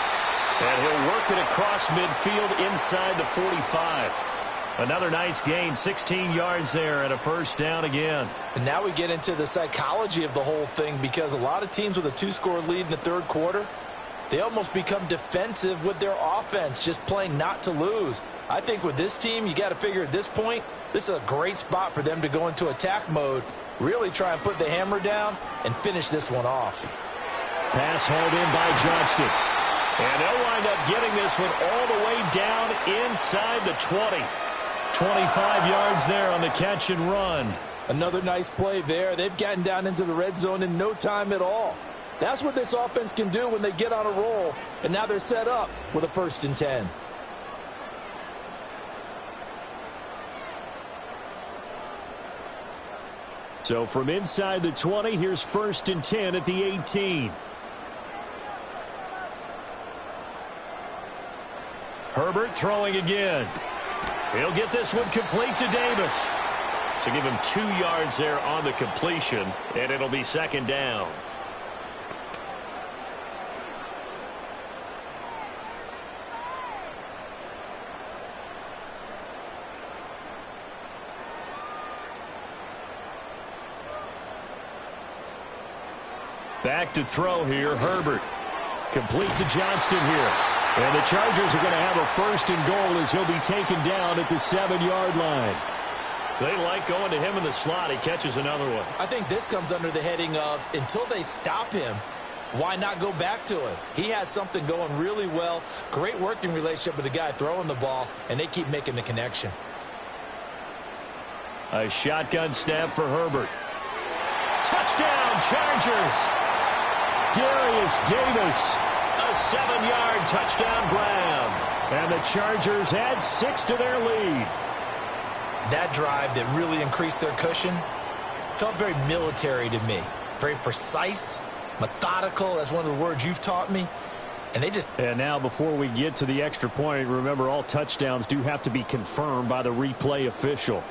And he'll work it across midfield inside the 45. Another nice gain, 16 yards there and a first down again. And now we get into the psychology of the whole thing, because a lot of teams with a 2-score lead in the third quarter, they almost become defensive with their offense, just playing not to lose. I think with this team, you got to figure at this point, this is a great spot for them to go into attack mode, really try and put the hammer down and finish this one off. Pass hauled in by Johnston. And they'll wind up getting this one all the way down inside the 20. 25 yards there on the catch and run. Another nice play there. They've gotten down into the red zone in no time at all. That's what this offense can do when they get on a roll. And now they're set up with a 1st and 10. So from inside the 20, here's 1st and 10 at the 18. Herbert throwing again. He'll get this one complete to Davis. So give him 2 yards there on the completion, and it'll be 2nd down. Back to throw here, Herbert. Complete to Johnston here. And the Chargers are going to have a 1st and goal as he'll be taken down at the 7-yard line. They like going to him in the slot. He catches another one. I think this comes under the heading of, until they stop him, why not go back to him? He has something going really well. Great working relationship with the guy throwing the ball, and they keep making the connection. A shotgun snap for Herbert. Touchdown, Chargers! Darius Davis. A 7-yard touchdown grab. And the Chargers add 6 to their lead. That drive that really increased their cushion felt very military to me. Very precise, methodical. That's one of the words you've taught me. And they just... And now before we get to the extra point, remember all touchdowns do have to be confirmed by the replay official.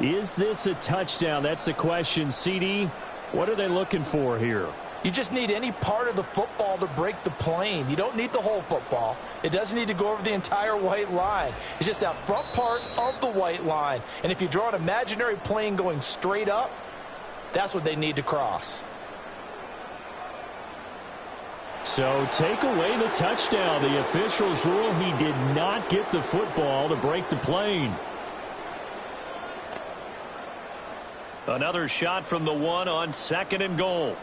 Is this a touchdown? That's the question. CD, what are they looking for here? You just need any part of the football to break the plane. You don't need the whole football. It doesn't need to go over the entire white line. It's just that front part of the white line. And if you draw an imaginary plane going straight up, that's what they need to cross. So take away the touchdown. The officials rule he did not get the football to break the plane. Another shot from the 1 on 2nd and goal.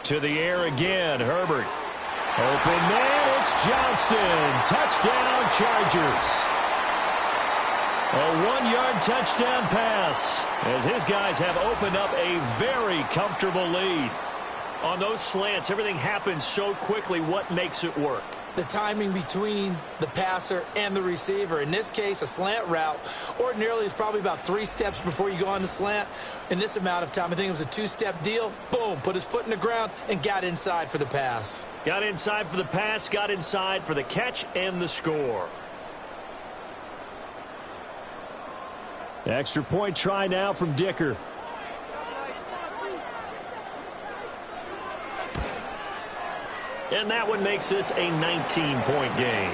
To the air again, Herbert. Open man, it's Johnston. Touchdown, Chargers. A 1-yard touchdown pass as his guys have opened up a very comfortable lead. On those slants, everything happens so quickly. What makes it work? The timing between the passer and the receiver. In this case, a slant route ordinarily is probably about 3 steps before you go on the slant. In this amount of time, I think it was a 2-step deal. Boom, put his foot in the ground and got inside for the pass. Got inside for the pass, got inside for the catch and the score. Extra point try now from Dicker. And that one makes this a 19-point game.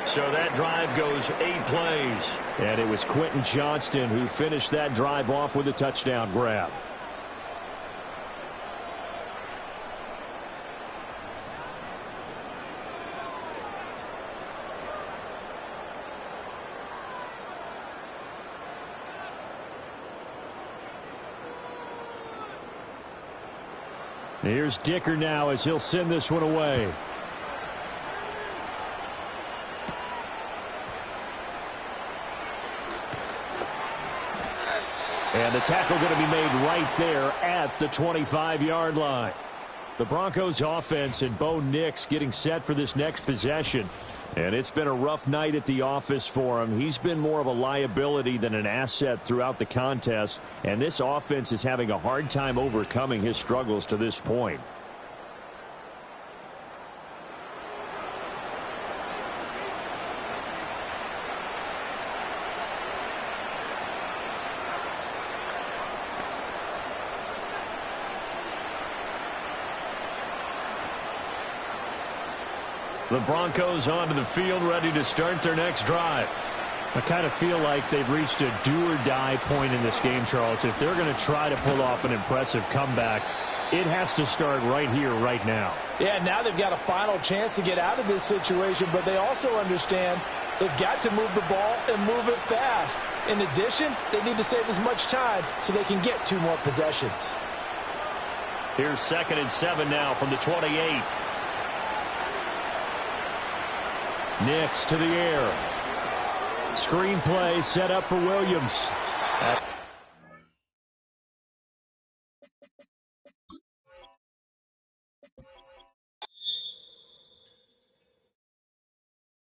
So that drive goes 8 plays. And it was Quentin Johnston who finished that drive off with a touchdown grab. Here's Dicker now as he'll send this one away. And the tackle going to be made right there at the 25-yard line. The Broncos offense and Bo Nix getting set for this next possession. And it's been a rough night at the office for him. He's been more of a liability than an asset throughout the contest. And this offense is having a hard time overcoming his struggles to this point. The Broncos onto the field, ready to start their next drive. I kind of feel like they've reached a do-or-die point in this game, Charles. If they're going to try to pull off an impressive comeback, it has to start right here, right now. Yeah, now they've got a final chance to get out of this situation, but they also understand they've got to move the ball and move it fast. In addition, they need to save as much time so they can get 2 more possessions. Here's 2nd and 7 now from the 28. Nix to the air. Screen play set up for Williams.